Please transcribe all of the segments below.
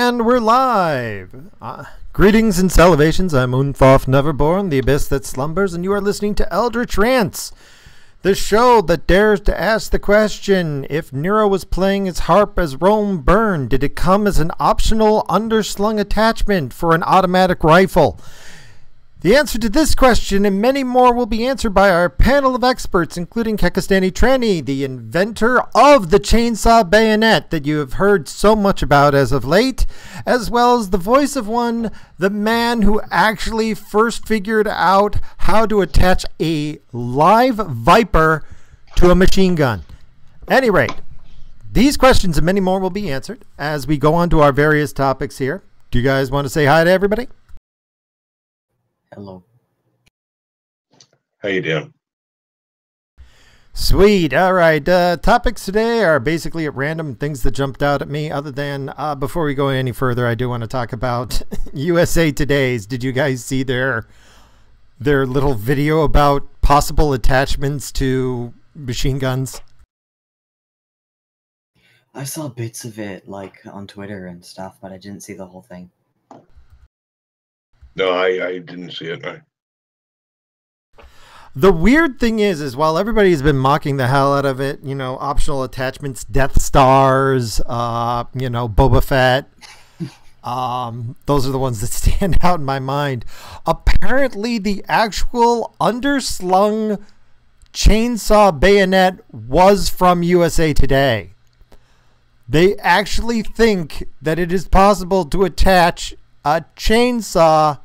And we're live. Greetings and salvations. I'm Unfoff Neverborn, the abyss that slumbers, and you are listening to Eldritch Rants, the show that dares to ask the question, if Nero was playing his harp as Rome burned, did it come as an optional underslung attachment for an automatic rifle? The answer to this question and many more will be answered by our panel of experts, including Kekistani Tranny, the inventor of the chainsaw bayonet that you have heard so much about as of late, as well as the voice of one, the man who actually first figured out how to attach a live Viper to a machine gun. At any rate, these questions and many more will be answered as we go on to our various topics here. Do you guys want to say hi to everybody? Hello. How you doing? Sweet. All right. Topics today are basically at random things that jumped out at me. Other than before we go any further, I do want to talk about USA Today's. Did you guys see their little video about possible attachments to machine guns? I saw bits of it, like, on Twitter and stuff, but I didn't see the whole thing. No, I didn't see it. No. The weird thing is while everybody's been mocking the hell out of it, you know, optional attachments, Death Stars, you know, Boba Fett, those are the ones that stand out in my mind. Apparently, the actual underslung chainsaw bayonet was from USA Today. They actually think that it is possible to attach a chainsaw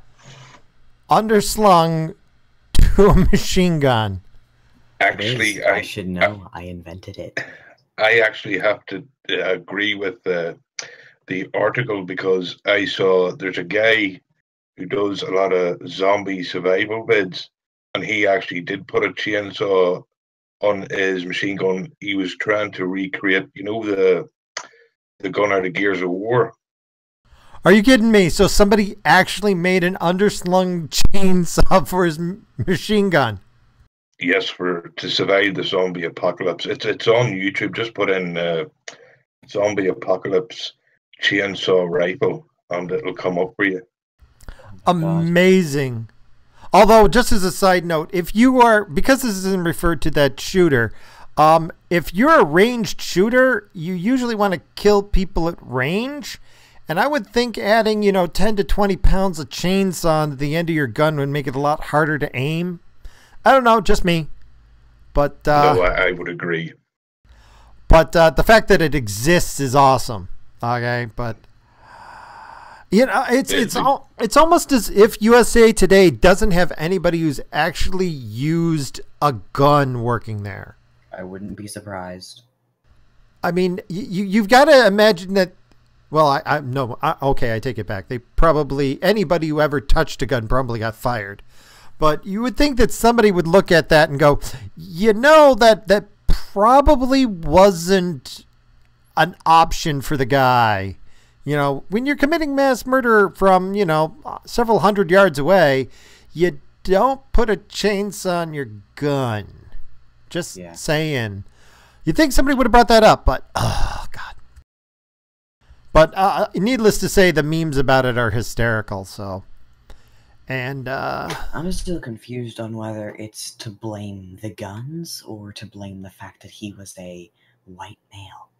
underslung to a machine gun. Actually, I should know. I invented it. I actually have to agree with the article, because I saw there's a guy who does a lot of zombie survival vids, and he actually did put a chainsaw on his machine gun. He was trying to recreate, you know, the gun out of Gears of War. Are you kidding me? So somebody actually made an underslung chainsaw for his machine gun? Yes, to survive the zombie apocalypse. It's on YouTube. Just put in zombie apocalypse chainsaw rifle, and it'll come up for you. Amazing. Although, just as a side note, if you are, because this isn't referred to that shooter, if you're a ranged shooter, you usually want to kill people at range. And I would think adding, you know, 10 to 20 pounds of chainsaw to the end of your gun would make it a lot harder to aim. I don't know, just me. But no, I would agree. But the fact that it exists is awesome. Okay, but you know, it's almost as if USA Today doesn't have anybody who's actually used a gun working there. I wouldn't be surprised. I mean, you've got to imagine that. Well, okay, I take it back. They probably, anybody who ever touched a gun probably got fired. But you would think that somebody would look at that and go, you know, that probably wasn't an option for the guy. You know, when you're committing mass murder from, you know, several hundred yards away, you don't put a chainsaw on your gun. Just saying. You'd think somebody would have brought that up, but, oh, God. But needless to say, the memes about it are hysterical. So, and I'm still confused on whether it's to blame the guns or to blame the fact that he was a white male.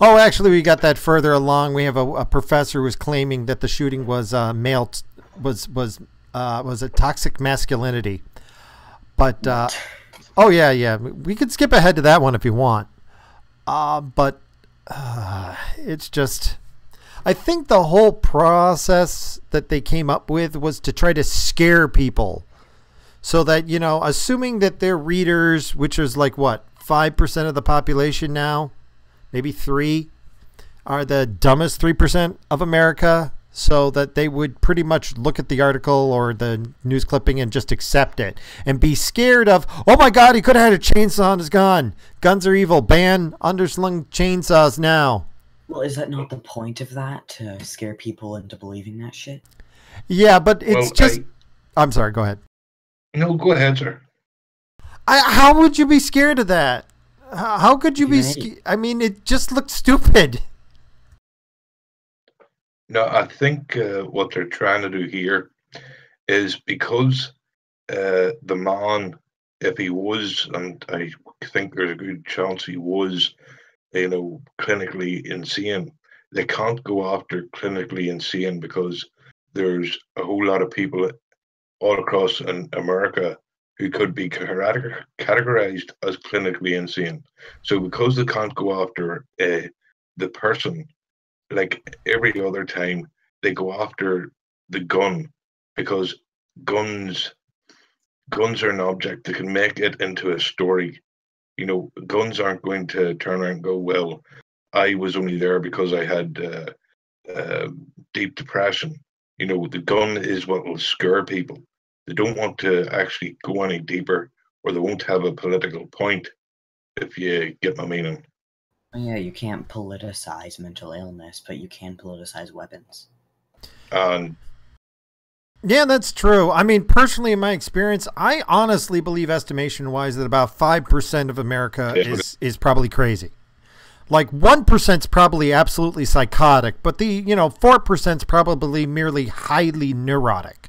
Oh, actually, we got that further along. We have a professor who was claiming that the shooting was was a toxic masculinity. But oh yeah, we could skip ahead to that one if you want. But. It's just, I think the whole process that they came up with was to try to scare people so that, you know, assuming that their readers, which is like what, 5% of the population now, maybe 3, are the dumbest 3% of America, so that they would pretty much look at the article or the news clipping and just accept it and be scared of, oh my God, he could have had a chainsaw on his gun. Guns are evil. Ban underslung chainsaws now. Well, is that not the point of that, to scare people into believing that shit? Yeah, but it's I'm sorry, go ahead. No, go ahead, sir. How would you be scared of that? How could you be scared? I mean, it just looked stupid. No, I think what they're trying to do here is because the man, if he was, and I think there's a good chance he was, clinically insane, they can't go after clinically insane because there's a whole lot of people all across in America who could be categorized as clinically insane. So because they can't go after the person, like every other time, they go after the gun because guns guns are an object that can make it into a story. Guns aren't going to turn around and go, well, I was only there because I had uh, deep depression. The gun is what will scare people. They don't want to actually go any deeper, or they won't have a political point, if you get my meaning. Yeah, you can't politicize mental illness, but you can politicize weapons. And Yeah, that's true. I mean, personally, in my experience, I honestly believe, estimation-wise, that about 5% of America is probably crazy. Like 1% is probably absolutely psychotic, but the 4% is probably merely highly neurotic,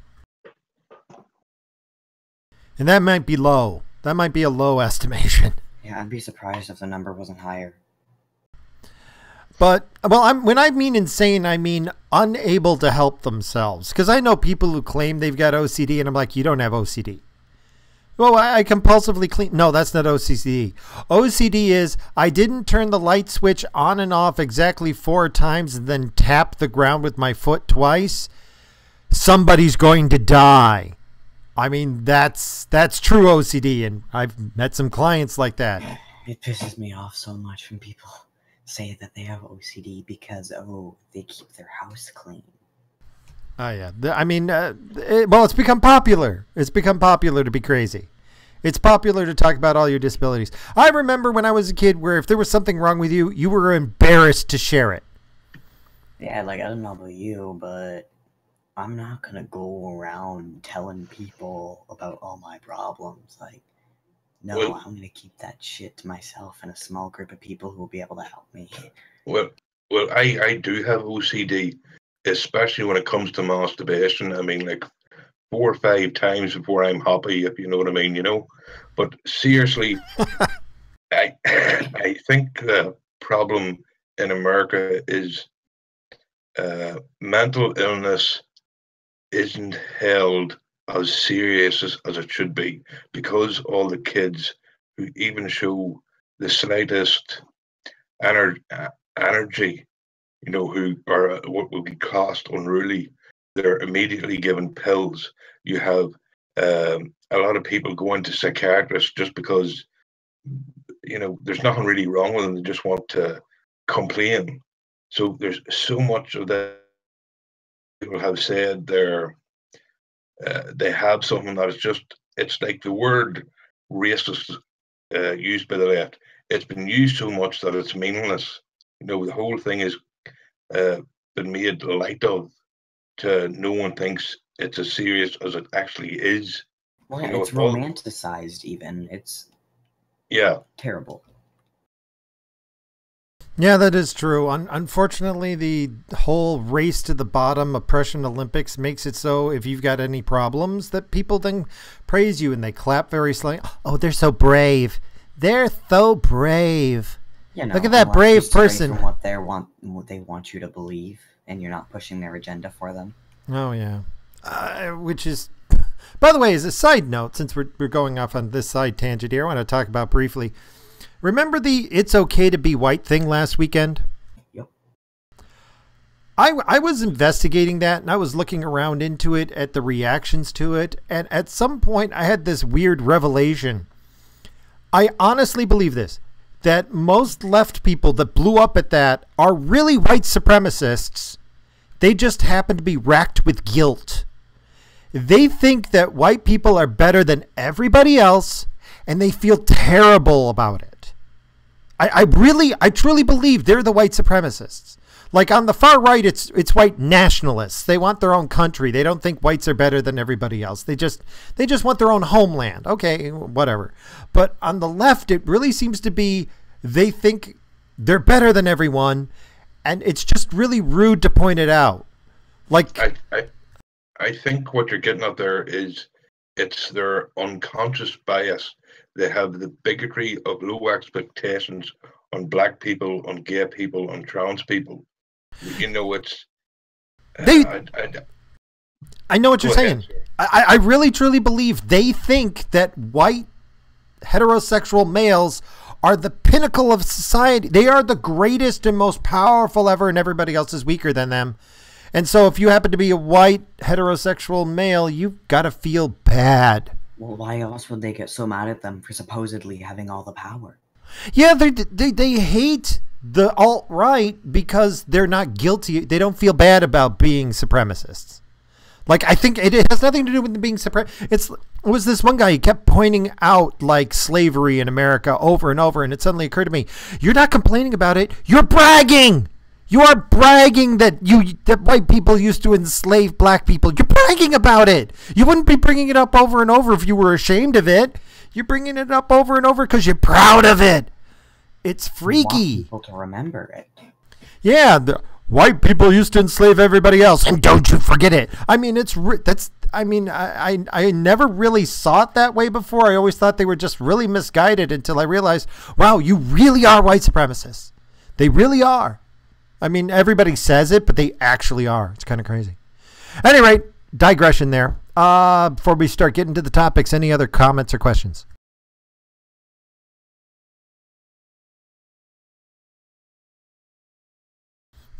and that might be low. That might be a low estimation. Yeah, I'd be surprised if the number wasn't higher. But, well, when I mean insane, I mean unable to help themselves. Because I know people who claim they've got OCD, and I'm like, you don't have OCD. Well, I compulsively clean. No, that's not OCD. OCD is I didn't turn the light switch on and off exactly 4 times and then tap the ground with my foot twice. Somebody's going to die. I mean, that's true OCD, and I've met some clients like that. It pisses me off so much when people say that they have OCD because, they keep their house clean. Oh, yeah. I mean, it's become popular. It's become popular to be crazy. It's popular to talk about all your disabilities. I remember when I was a kid where if there was something wrong with you, you were embarrassed to share it. Yeah, like, I don't know about you, but I'm not going to go around telling people about all my problems. Like, no, I'm going to keep that shit to myself and a small group of people who will be able to help me. Well, I do have OCD, especially when it comes to masturbation. I mean, like 4 or 5 times before I'm happy, if you know what I mean, But seriously, I think the problem in America is mental illness isn't held as serious as it should be, because all the kids who even show the slightest energy, who are what would be classed unruly, they're immediately given pills. You have a lot of people going to psychiatrists just because, there's nothing really wrong with them. They just want to complain. So there's so much of that. People have said they have something that is it's like the word racist used by the left. It's been used so much that it's meaningless. The whole thing has been made light of, to no one thinks it's as serious as it actually is. Well, it's romanticized even. It's terrible. Yeah, that is true. Unfortunately, the whole race to the bottom, oppression Olympics, makes it so if you've got any problems that people then praise you and they clap very slightly. Oh, they're so brave. They're so brave. Look at that brave person. From what they want you to believe, and you're not pushing their agenda for them. Oh, yeah. Which is, by the way, as a side note, since we're going off on this side tangent here, I want to talk about briefly. Remember the "It's okay to be white" thing last weekend? Yep. I was investigating that, and I was looking around into it at the reactions to it, and at some point I had this weird revelation. I honestly believe this, that most left people that blew up at that are really white supremacists. They just happen to be racked with guilt. They think that white people are better than everybody else, and they feel terrible about it. I truly believe they're the white supremacists. Like on the far right, it's white nationalists. They want their own country. They don't think whites are better than everybody else. They just want their own homeland. Okay, whatever. But on the left, it really seems to be they think they're better than everyone, and it's just really rude to point it out. Like, I think what you're getting at there is it's their unconscious bias. They have the bigotry of low expectations on black people, on gay people, on trans people. You know, it's they. I know what go you're ahead, saying. sir. I really truly believe they think that white heterosexual males are the pinnacle of society. They are the greatest and most powerful ever, and everybody else is weaker than them. And so if you happen to be a white heterosexual male, you've got to feel bad. Well, why else would they get so mad at them for supposedly having all the power? Yeah, they hate the alt-right because they're not guilty. They don't feel bad about being supremacists. Like, I think it has nothing to do with being it was this one guy, he kept pointing out, like, slavery in America over and over, and it suddenly occurred to me, you're not complaining about it, you're bragging! You are bragging that white people used to enslave black people. You're bragging about it. You wouldn't be bringing it up over and over if you were ashamed of it. You're bringing it up over and over because you're proud of it. It's freaky. You want people to remember it. Yeah, the white people used to enslave everybody else, and don't you forget it. I mean, I never really saw it that way before. I always thought they were just really misguided until I realized, wow, you really are white supremacists. They really are. I mean, everybody says it, but they actually are. It's kind of crazy. At any rate, digression there. Before we start getting to the topics, any other comments or questions?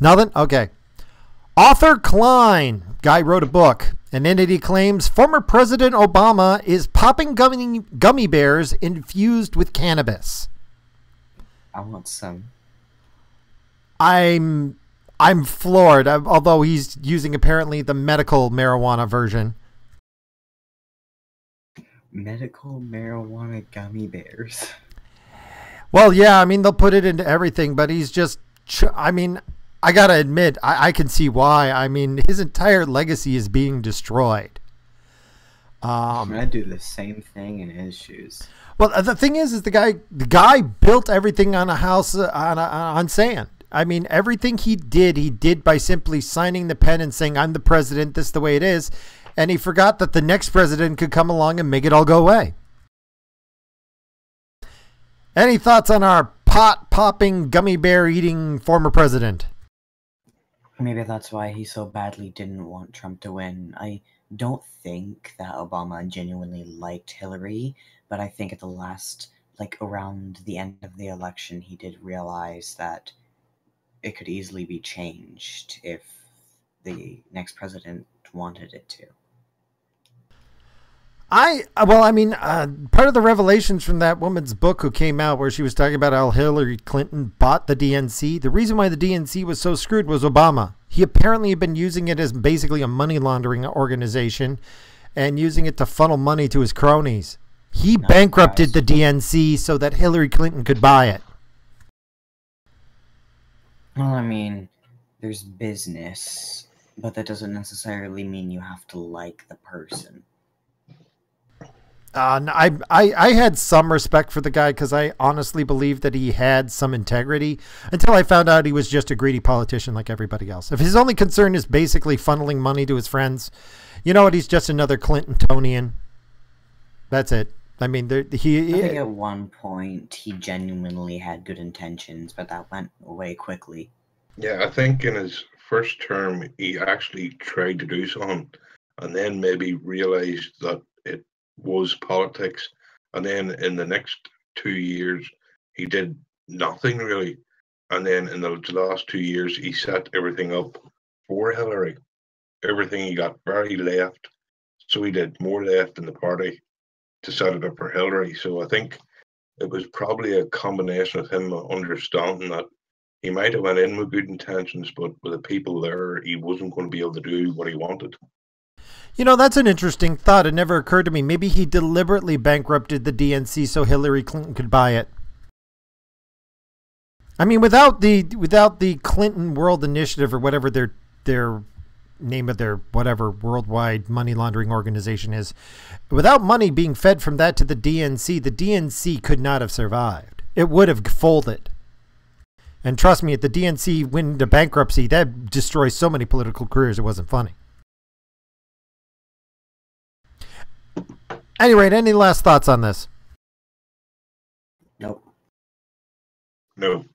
Nothing? Okay. Author Klein, guy wrote a book, and in it he claims former President Obama is popping gummy bears infused with cannabis. I want some. I'm floored, although he's using apparently the medical marijuana version. Medical marijuana gummy bears. Well, yeah, I mean, they'll put it into everything, but he's just, I mean, I gotta admit, I can see why. I mean, his entire legacy is being destroyed. I'm gonna do the same thing in his shoes. Well, the thing is the guy built everything on a house on sand. I mean, everything he did by simply signing the pen and saying, I'm the president, this is the way it is. And he forgot that the next president could come along and make it all go away. Any thoughts on our pot-popping, gummy bear-eating former president? Maybe that's why he so badly didn't want Trump to win. I don't think that Obama genuinely liked Hillary, but I think at the last, like around the end of the election, he did realize that it could easily be changed if the next president wanted it to. Part of the revelations from that woman's book who came out where she was talking about how Hillary Clinton bought the DNC, the reason why the DNC was so screwed was Obama. He apparently had been using it as basically a money laundering organization and using it to funnel money to his cronies. He bankrupted the DNC so that Hillary Clinton could buy it. Well, I mean, there's business, but that doesn't necessarily mean you have to like the person. I had some respect for the guy because I honestly believed that he had some integrity until I found out he was just a greedy politician like everybody else. If his only concern is basically funneling money to his friends, you know what? He's just another Clintonian. That's it. I mean, I think at one point he genuinely had good intentions, but that went away quickly. Yeah, I think in his first term he actually tried to do something and then maybe realized that it was politics. And then in the next 2 years he did nothing really. And then in the last 2 years he set everything up for Hillary. Everything, he got very left. So he did more left in the party to set it up for Hillary. So I think it was probably a combination of him understanding that he might have went in with good intentions, but with the people there, he wasn't going to be able to do what he wanted. You know, that's an interesting thought. It never occurred to me. Maybe he deliberately bankrupted the DNC so Hillary Clinton could buy it. I mean, without the Clinton World Initiative or whatever their name of their whatever worldwide money laundering organization is, without money being fed from that to the DNC could not have survived. It would have folded. And trust me, if the DNC went into bankruptcy, that destroys so many political careers, it wasn't funny. Anyway, any last thoughts on this? Nope. No.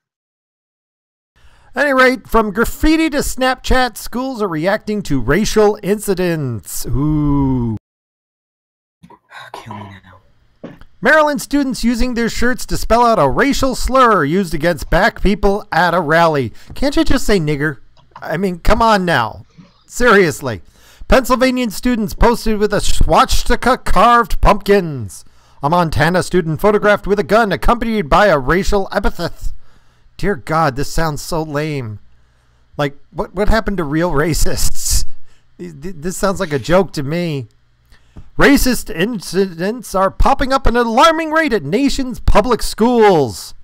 At any rate, from graffiti to Snapchat, schools are reacting to racial incidents. Ooh. Kill me now. Maryland students using their shirts to spell out a racial slur used against black people at a rally. Can't you just say nigger? I mean, come on now. Seriously. Pennsylvania students posted with a swastika carved pumpkins. A Montana student photographed with a gun accompanied by a racial epithet. Dear God, this sounds so lame. Like, what happened to real racists? This sounds like a joke to me. Racist incidents are popping up at an alarming rate at nation's public schools.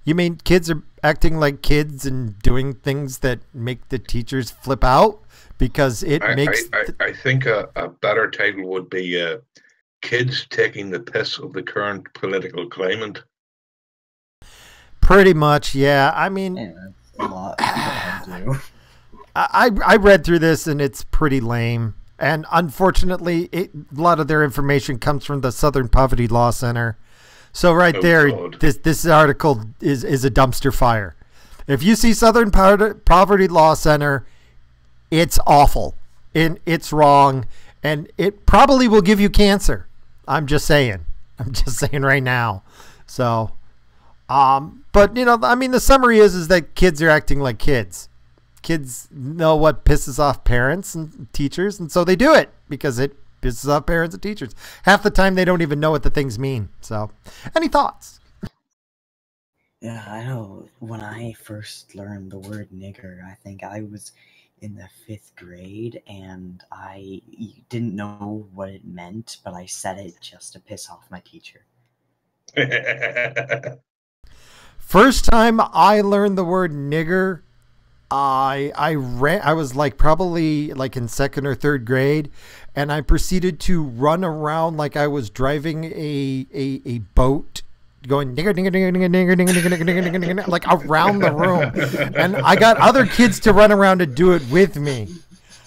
You mean kids are acting like kids and doing things that make the teachers flip out? Because it makes... I think a better title would be Kids Taking the Piss of the Current Political Climate. Pretty much, yeah. I mean... Yeah, that's a lot to do. I read through this and it's pretty lame. And unfortunately, a lot of their information comes from the Southern Poverty Law Center. So God. this article is a dumpster fire. If you see Southern Poverty Law Center, it's awful. And it's wrong. And it probably will give you cancer. I'm just saying. I'm just saying right now. So, but, you know, I mean, the summary is that kids are acting like kids. Kids know what pisses off parents and teachers, and so they do it because it pisses off parents and teachers. Half the time, they don't even know what the things mean. So, any thoughts? Yeah, I know. When I first learned the word nigger, I think I was in the 5th grade, and I didn't know what it meant, but I said it just to piss off my teacher. First time I learned the word nigger, I was like probably like in 2nd or 3rd grade, and I proceeded to run around like I was driving a boat, going nigger, nigger, nigger, nigger, nigger, nigger, nigger, nigger, nigger, nigger, like around the room, and I got other kids to run around and do it with me.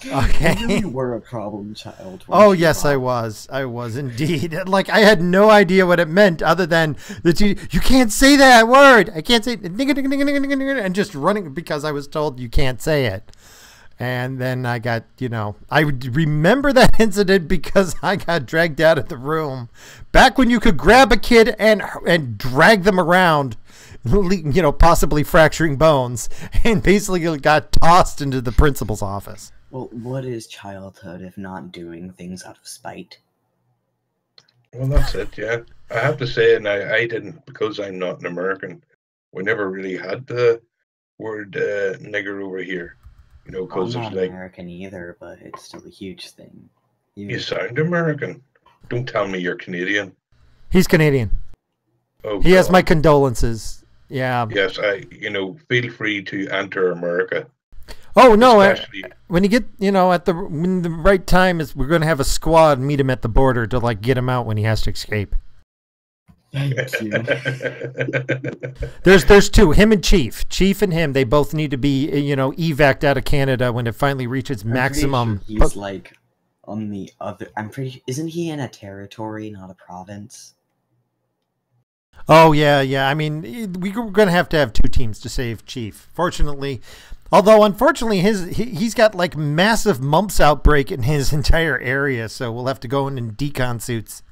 Okay. You really were a problem child. Oh, yes, I was. I was indeed. Like, I had no idea what it meant other than that you can't say that word. I can't say it. And just running because I was told you can't say it. And then I got, you know, I remember that incident because I got dragged out of the room. Back when you could grab a kid and drag them around, you know, possibly fracturing bones, and basically got tossed into the principal's office. Well, what is childhood if not doing things out of spite? Well, that's it, yeah. I have to say, and I didn't, because I'm not an American, we never really had the word nigger over here. You know, because I'm it's not like... American either, but it's still a huge thing. You sound American. Don't tell me you're Canadian. He's Canadian. Oh, he God. has my condolences. Yeah. Yes, feel free to enter America. Oh no! Especially... when you get, you know, when the right time is, we're going to have a squad meet him at the border to like get him out when he has to escape. Thank you. There's two, him and Chief and him. They both need to be, you know, evac'd out of Canada when it finally reaches maximum. Sure he's like on the other. Isn't he in a territory, not a province? Oh yeah. I mean, we're going to have 2 teams to save Chief. Fortunately. Although, unfortunately, he's got, like, massive mumps outbreak in his entire area, so we'll have to go in decon suits.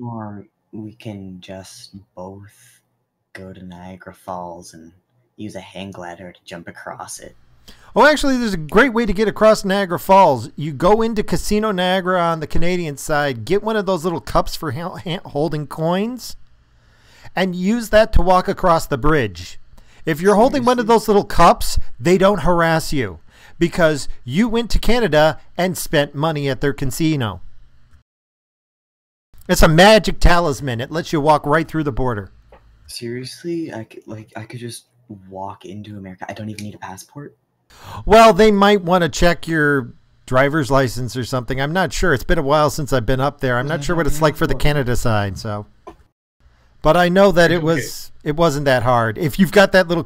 Or we can just both go to Niagara Falls and use a hang glider to jump across it. Oh, actually, there's a great way to get across Niagara Falls. You go into Casino Niagara on the Canadian side, get one of those little cups for holding coins, and use that to walk across the bridge. If you're holding one of those little cups, they don't harass you because you went to Canada and spent money at their casino. It's a magic talisman. It lets you walk right through the border. Seriously? I could just walk into America. I don't even need a passport? Well, they might want to check your driver's license or something. I'm not sure. It's been a while since I've been up there. I'm not sure what it's like for the Canada side, so... But I know that It's it wasn't that hard. If you got that little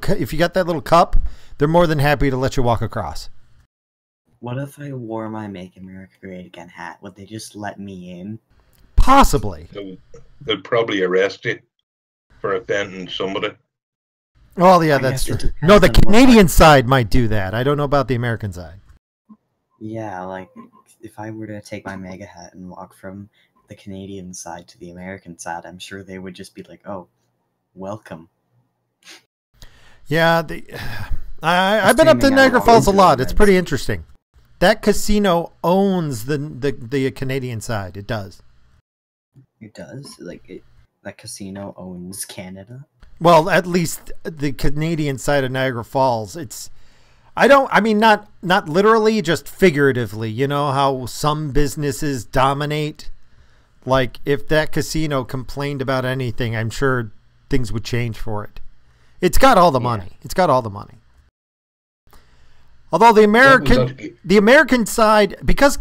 cup, they're more than happy to let you walk across. What if I wore my Make America Great Again hat? Would they just let me in? Possibly. They'll probably arrest you for offending somebody. Oh yeah, I that's guess true. it No, the depends on what Canadian side might do that. I don't know about the American side. Yeah, like if I were to take my mega hat and walk from the Canadian side to the American side, I'm sure they would just be like, "Oh, welcome." Yeah, I've been up to Streaming Niagara out Falls a all lot. over It's it. pretty interesting. That casino owns the Canadian side. It does. It does. That casino owns Canada. Well, at least the Canadian side of Niagara Falls. Not literally, just figuratively. You know how some businesses dominate? Like, if that casino complained about anything, I'm sure things would change for it. It's got all the money. It's got all the money. Although the American side, because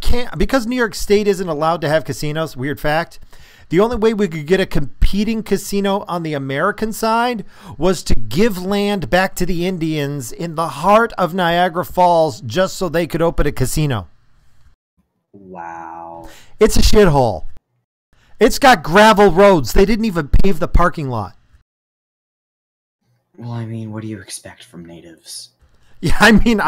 New York State isn't allowed to have casinos, weird fact, the only way we could get a competing casino on the American side was to give land back to the Indians in the heart of Niagara Falls just so they could open a casino. Wow. It's a shithole. It's got gravel roads. They didn't even pave the parking lot. Well, I mean, what do you expect from natives? Yeah, I mean,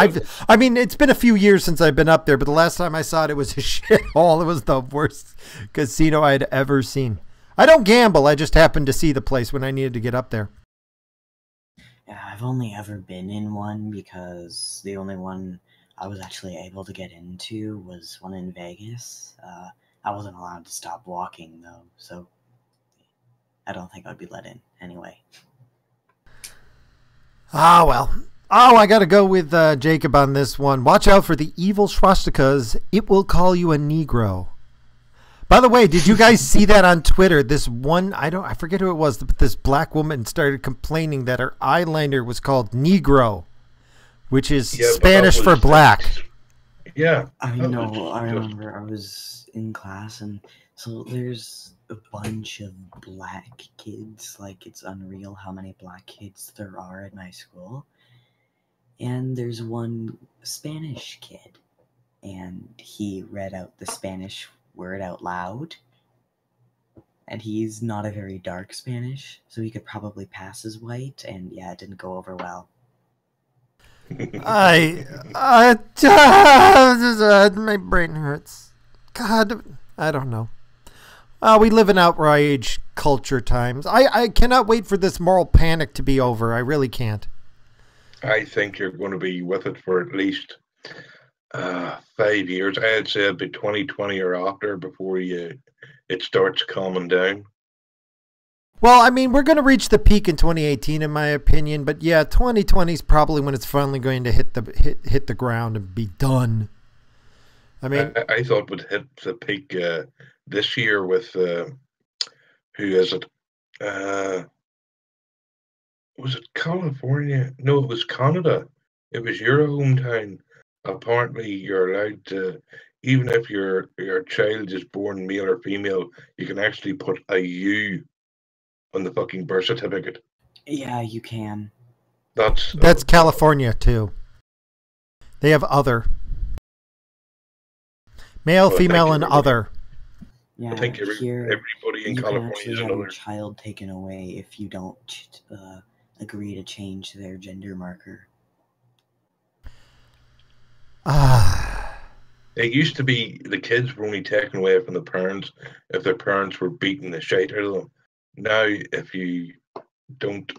it's been a few years since I've been up there, but the last time I saw it was a shithole. It was the worst casino I had ever seen. I don't gamble. I just happened to see the place when I needed to get up there. Yeah, I've only ever been in one because the only one I was actually able to get into was one in Vegas. I wasn't allowed to stop walking, though, so I don't think I'd be let in anyway. Ah, well. Oh, I got to go with Jacob on this one. Watch out for the evil swastikas. It will call you a Negro. By the way, did you guys see that on Twitter? This one, I forget who it was, but this black woman started complaining that her eyeliner was called Negro, which is Spanish for black. Yeah. I know, I remember I was in class, and so there's a bunch of black kids. Like, it's unreal how many black kids there are at my school. And there's one Spanish kid, and he read out the Spanish word out loud. And he's not a very dark Spanish, so he could probably pass as white, and yeah, it didn't go over well. My brain hurts. God, I don't know. We live in outrage culture times. I cannot wait for this moral panic to be over. I really can't. I think you're going to be with it for at least 5 years. I'd say it'd be 2020 or after before it starts calming down. Well, I mean, we're going to reach the peak in 2018, in my opinion. But yeah, 2020 is probably when it's finally going to hit the ground and be done. I mean, I thought would hit the peak this year with who is it? Was it California? No, it was Canada. It was your hometown. Apparently, you're allowed to, even if your child is born male or female, you can actually put a U on the fucking birth certificate. Yeah, you can. That's California too. They have other. Male, female, and other. Yeah, I think everybody in you California can actually is have another. your child taken away if you don't agree to change their gender marker. It used to be the kids were only taken away from the parents if their parents were beating the shit out of them. Now, if you don't...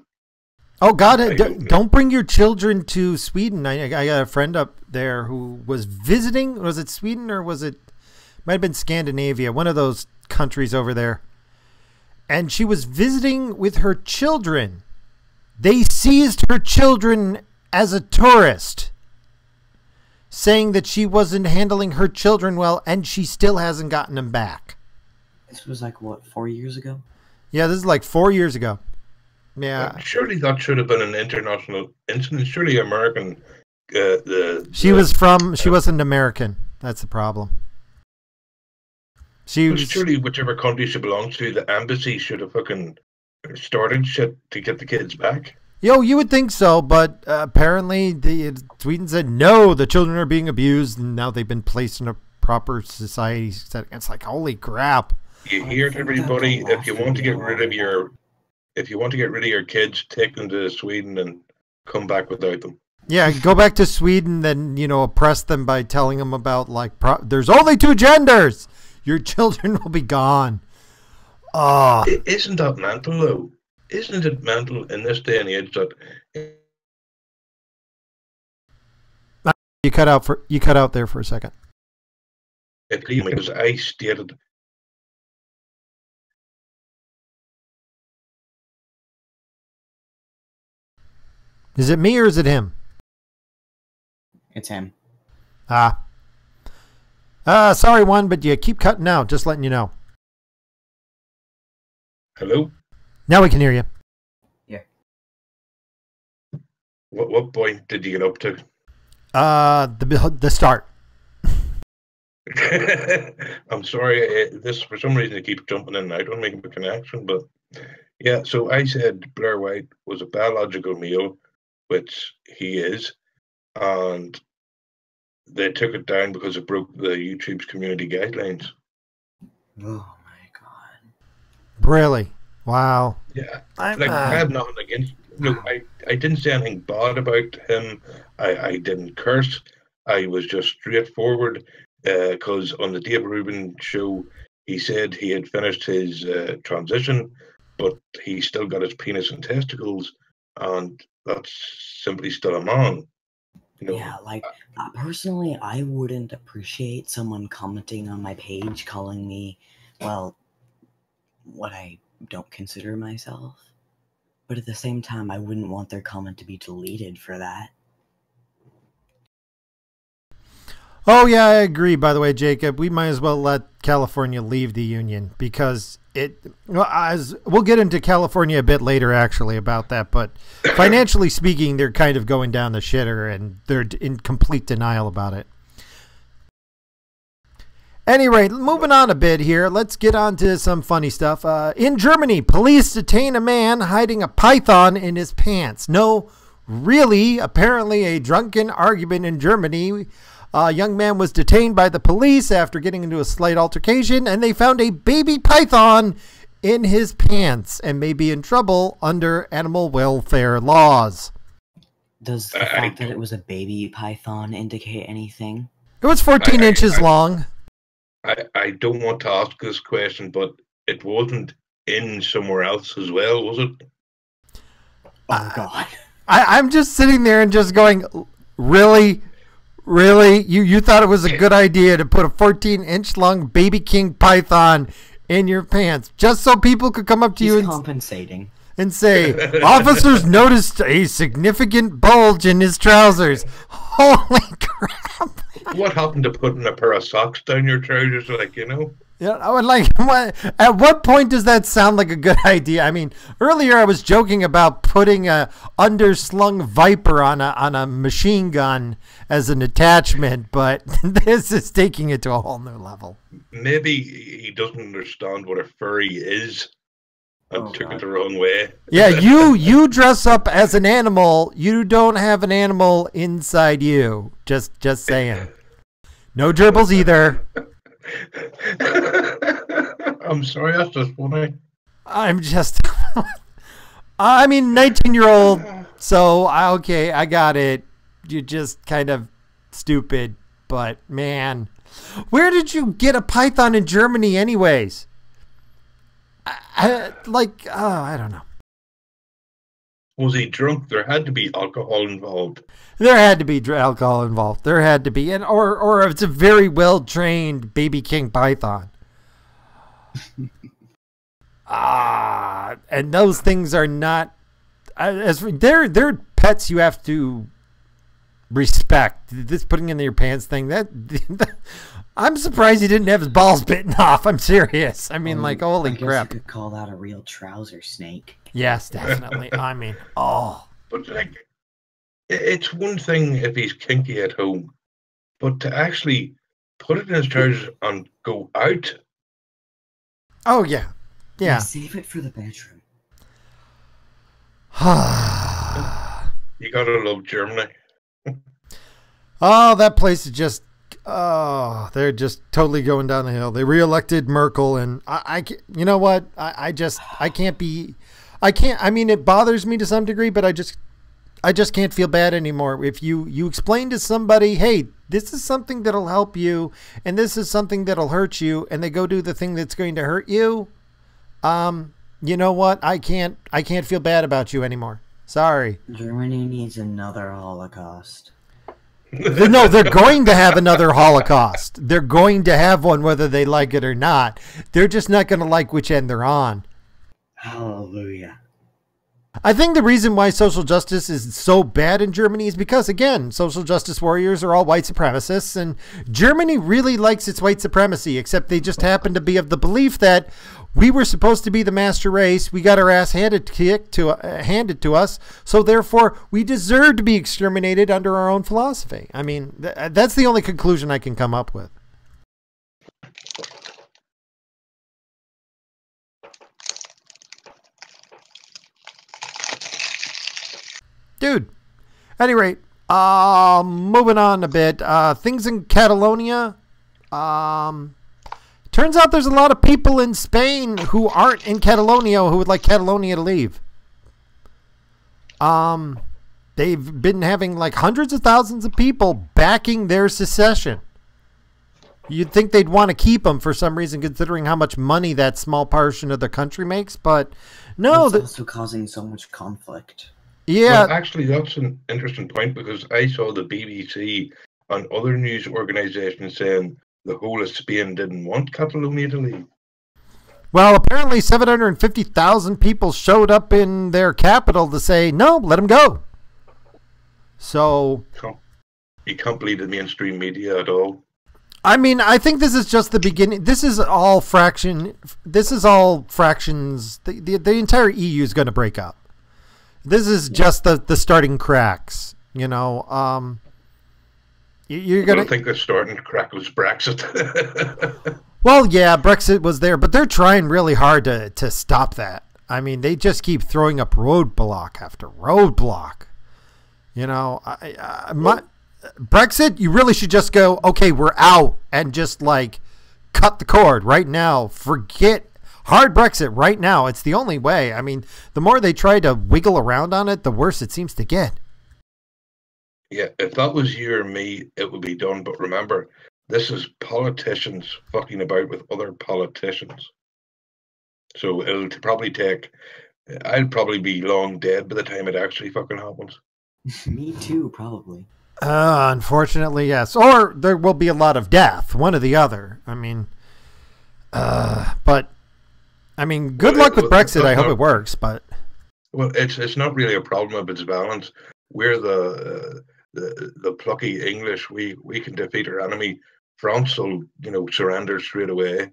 Oh, God, don't bring your children to Sweden. I got a friend up there who was visiting. Was it Sweden or was it... Might have been Scandinavia, one of those countries over there. And she was visiting with her children. They seized her children as a tourist, saying that she wasn't handling her children well, and she still hasn't gotten them back. This was like, what, 4 years ago? Yeah, this is like 4 years ago. Yeah. Surely that should have been an international incident. Surely American... She wasn't American. That's the problem. Surely whichever country she belongs to, the embassy should have fucking started shit to get the kids back. Yo, you would think so, but apparently Sweden said no, the children are being abused, and now they've been placed in a proper society setting. It's like, holy crap. You hear it, everybody. If you want to get rid of your kids, take them to Sweden and come back without them. Yeah, go back to Sweden, then, oppress them by telling them about, like, there's only 2 genders. Your children will be gone. Oh. Isn't that mental, though? Isn't it mental in this day and age that you cut out there for a second? Because I stated. Is it me or is it him? It's him. Sorry, one, but you keep cutting out. Just letting you know. Hello? Now we can hear you. Yeah. What point did you get up to? The start. I'm sorry. This for some reason it keeps jumping in and out on making a connection, but yeah. So I said Blair White was a biological male, which he is, and they took it down because it broke the YouTube's community guidelines. Oh my god! Really? Wow. Yeah. I have nothing against. Look, I didn't say anything bad about him. I didn't curse. I was just straightforward. Because on the Dave Rubin show, he said he had finished his transition, but he still got his penis and testicles, and that's simply still a man. Yeah, like, personally, I wouldn't appreciate someone commenting on my page calling me, well, what I don't consider myself. But at the same time, I wouldn't want their comment to be deleted for that. Oh, yeah, I agree, by the way, Jacob. We might as well let California leave the union because we'll get into California a bit later, actually, about that. But financially speaking, they're kind of going down the shitter and they're in complete denial about it. Anyway, moving on a bit here, let's get on to some funny stuff. In Germany, police detain a man hiding a python in his pants. No, really, apparently a drunken argument in Germany. A young man was detained by the police after getting into a slight altercation, and they found a baby python in his pants and may be in trouble under animal welfare laws. Does the fact that it was a baby python indicate anything? It was 14 inches long. I don't want to ask this question, but it wasn't in somewhere else as well, was it? Oh, God. I'm just sitting there and just going, really? Really? You thought it was a good idea to put a 14-inch long baby king python in your pants just so people could come up to you and say, officers noticed a significant bulge in his trousers. Holy crap. What happened to putting a pair of socks down your trousers, Yeah, I would like. At what point does that sound like a good idea? I mean, earlier I was joking about putting a underslung Viper on a machine gun as an attachment, but this is taking it to a whole new level. Maybe he doesn't understand what a furry is and took it the wrong way. Yeah, you dress up as an animal. You don't have an animal inside you. Just saying. No gerbils either. I'm sorry, that's just funny. I'm 19-year-old, so okay, I got it. You're just kind of stupid, but man, where did you get a python in Germany anyways? I don't know. Was he drunk? There had to be alcohol involved. There had to be alcohol involved. There had to be, or it's a very well trained baby king python. And those things are not they're pets you have to respect. This putting in your pants thing, that I'm surprised he didn't have his balls bitten off. I'm serious. I mean, holy crap. You could call that a real trouser snake. Yes, definitely. I mean, But it's one thing if he's kinky at home, but to actually put it in his trousers and go out. Oh yeah. Save it for the bedroom. You gotta love Germany. Oh, that place is just, oh, they're just totally going down the hill. They reelected Merkel, and you know what? I can't be, I mean, it bothers me to some degree, but I just can't feel bad anymore. If you explain to somebody, hey, this is something that'll help you, and this is something that'll hurt you, and they go do the thing that's going to hurt you, you know what? I can't feel bad about you anymore. Sorry. Germany needs another Holocaust. No, they're going to have another Holocaust. They're going to have one whether they like it or not. They're just not going to like which end they're on. Hallelujah. I think the reason why social justice is so bad in Germany is because, again, social justice warriors are all white supremacists, and Germany really likes its white supremacy, except they just happen to be of the belief that we were supposed to be the master race. We got our ass handed to us, so therefore we deserve to be exterminated under our own philosophy. I mean, that's the only conclusion I can come up with. Dude, at any rate, moving on a bit, things in Catalonia, turns out there's a lot of people in Spain who aren't in Catalonia who would like Catalonia to leave. They've been having like hundreds of thousands of people backing their secession. You'd think they'd want to keep them for some reason, considering how much money that small portion of the country makes, but no. It's also causing so much conflict. Yeah. Well, actually, that's an interesting point, because I saw the BBC and other news organisations saying the whole of Spain didn't want Catalonia to leave. Well, apparently 750,000 people showed up in their capital to say, no, let them go. So You can't believe the mainstream media at all. I mean, I think this is just the beginning. This is all fractions. The entire EU is going to break up. This is just the starting cracks, you know. You're gonna. I think the starting crack was Brexit. Well, yeah, Brexit was there, but they're trying really hard to stop that. I mean, they just keep throwing up roadblock after roadblock. You know, Brexit, you really should just go, okay, we're out, and just like cut the cord right now. Forget hard Brexit right now. It's the only way. I mean, the more they try to wiggle around on it, the worse it seems to get. Yeah, if that was you or me, it would be done. But remember, this is politicians fucking about with other politicians. So it'll probably take, I'll probably be long dead by the time it actually fucking happens. Me too, probably. Unfortunately, yes. Or there will be a lot of death, one or the other. I mean, but I mean, good luck with Brexit. I hope it works, but well, it's not really a problem if it's balanced. We're the plucky English. We can defeat our enemy. France will, surrender straight away.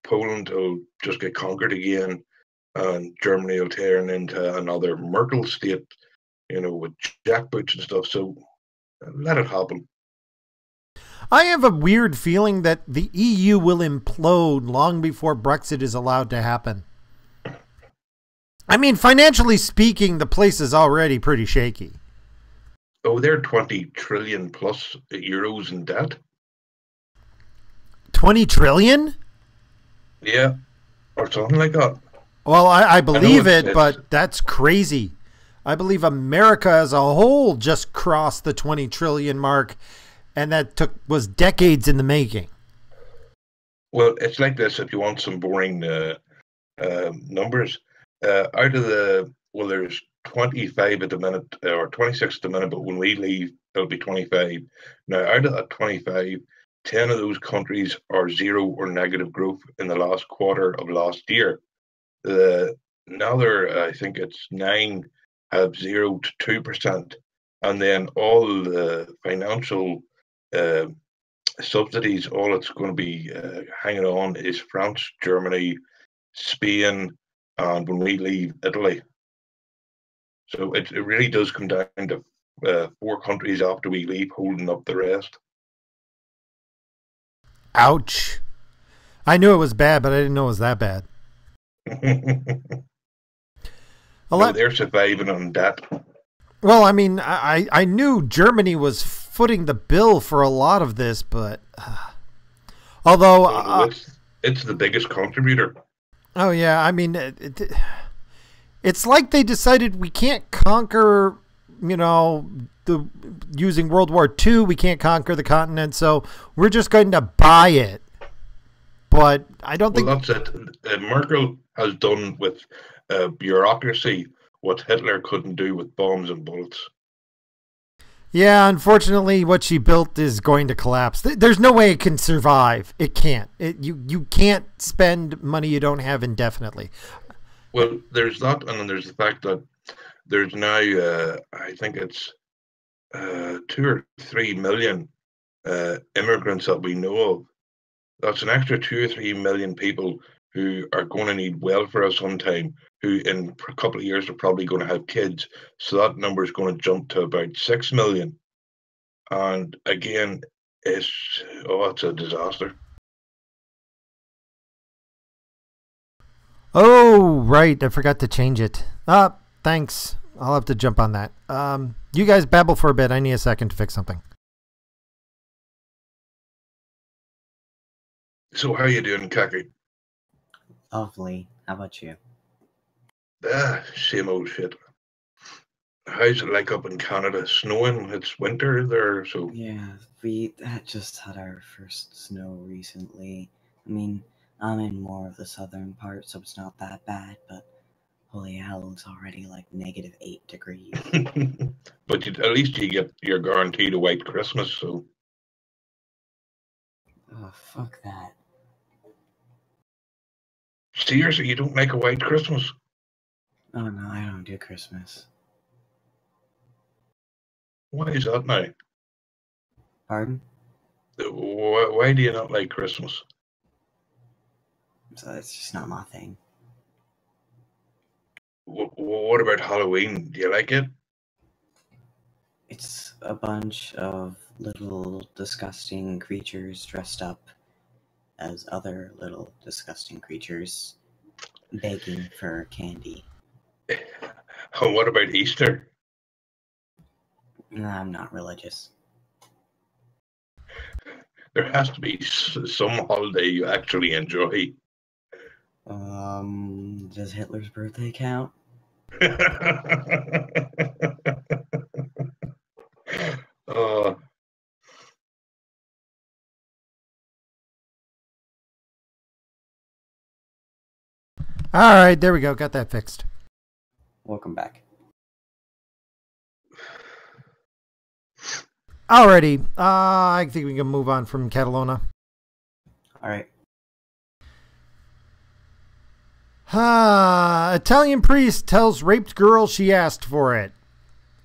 Poland will just get conquered again, and Germany will turn into another Merkel state, with jackboots and stuff. So let it happen. I have a weird feeling that the EU will implode long before Brexit is allowed to happen. I mean, financially speaking, the place is already pretty shaky. Oh, they're 20 trillion plus euros in debt. 20 trillion? Yeah, or something like that. Well, I believe it, but that's crazy. I believe America as a whole just crossed the 20 trillion mark, and that was decades in the making. Well, it's like this. If you want some boring numbers, out of there's 25 at the minute, or 26 at the minute, but when we leave, it'll be 25. Now, out of that 25, 10 of those countries are zero or negative growth in the last quarter of last year. Another, I think it's 9, have 0 to 2%. And then all the financial subsidies, all it's going to be hanging on is France, Germany, Spain, and when we leave, Italy. So it really does come down to 4 countries after we leave holding up the rest. Ouch. I knew it was bad, but I didn't know it was that bad. No, they're surviving on that. Well, I mean, I knew Germany was footing the bill for a lot of this, but although it's the biggest contributor. Oh yeah, I mean, it's like they decided we can't conquer, using World War II, we can't conquer the continent, so we're just going to buy it. But I don't think that's it. Merkel has done with bureaucracy what Hitler couldn't do with bombs and bullets. Yeah, unfortunately, what she built is going to collapse. There's no way it can survive. It can't. You can't spend money you don't have indefinitely. Well, there's that, and then there's the fact that there's now, I think it's 2 or 3 million immigrants that we know of. That's an extra 2 or 3 million people who are going to need welfare at some time, who in a couple of years are probably going to have kids. So that number is going to jump to about 6 million. And again, it's a disaster. Oh, right. I forgot to change it. Thanks. I'll have to jump on that. You guys babble for a bit. I need a second to fix something. So how you doing, Kaki? Lovely. How about you? Same old shit. How's it like up in Canada? Snowing? It's winter there, so... Yeah, we just had our first snow recently. I mean, I'm in more of the southern part, so it's not that bad, but holy hell, it's already like -8 degrees. But at least you're guaranteed a white Christmas, so... Oh, fuck that. Seriously, you don't like a white Christmas? Oh no, I don't do Christmas. Why is that now? Pardon? Why do you not like Christmas? So it's just not my thing. What about Halloween? Do you like it? It's a bunch of little disgusting creatures dressed up as other little disgusting creatures begging for candy. What about Easter? No, I'm not religious. There has to be some holiday you actually enjoy. Does Hitler's birthday count? All right, there we go. Got that fixed. Welcome back. Alrighty, I think we can move on from Catalona. All right. Italian priest tells raped girl she asked for it.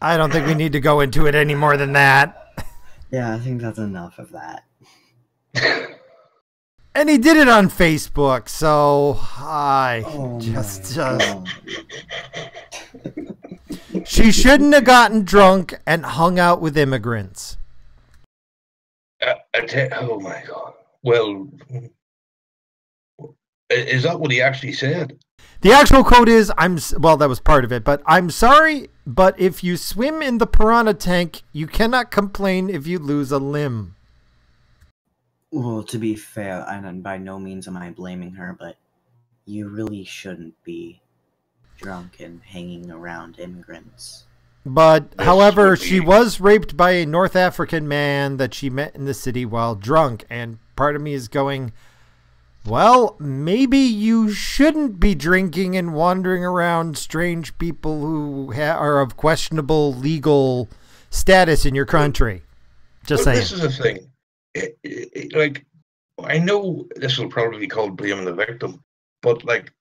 I don't think we need to go into it any more than that. Yeah, I think that's enough of that. And he did it on Facebook, so she shouldn't have gotten drunk and hung out with immigrants. Oh my God. Well, is that what he actually said? The actual quote is, well, that was part of it, but I'm sorry, but if you swim in the piranha tank, you cannot complain if you lose a limb. Well, to be fair, and by no means am I blaming her, but you really shouldn't be drunk and hanging around immigrants. But, however, she was raped by a North African man that she met in the city while drunk, and part of me is going, well, maybe you shouldn't be drinking and wandering around strange people who are of questionable legal status in your country. Just saying. This is the thing. Like, I know this will probably be called blaming the victim, but like,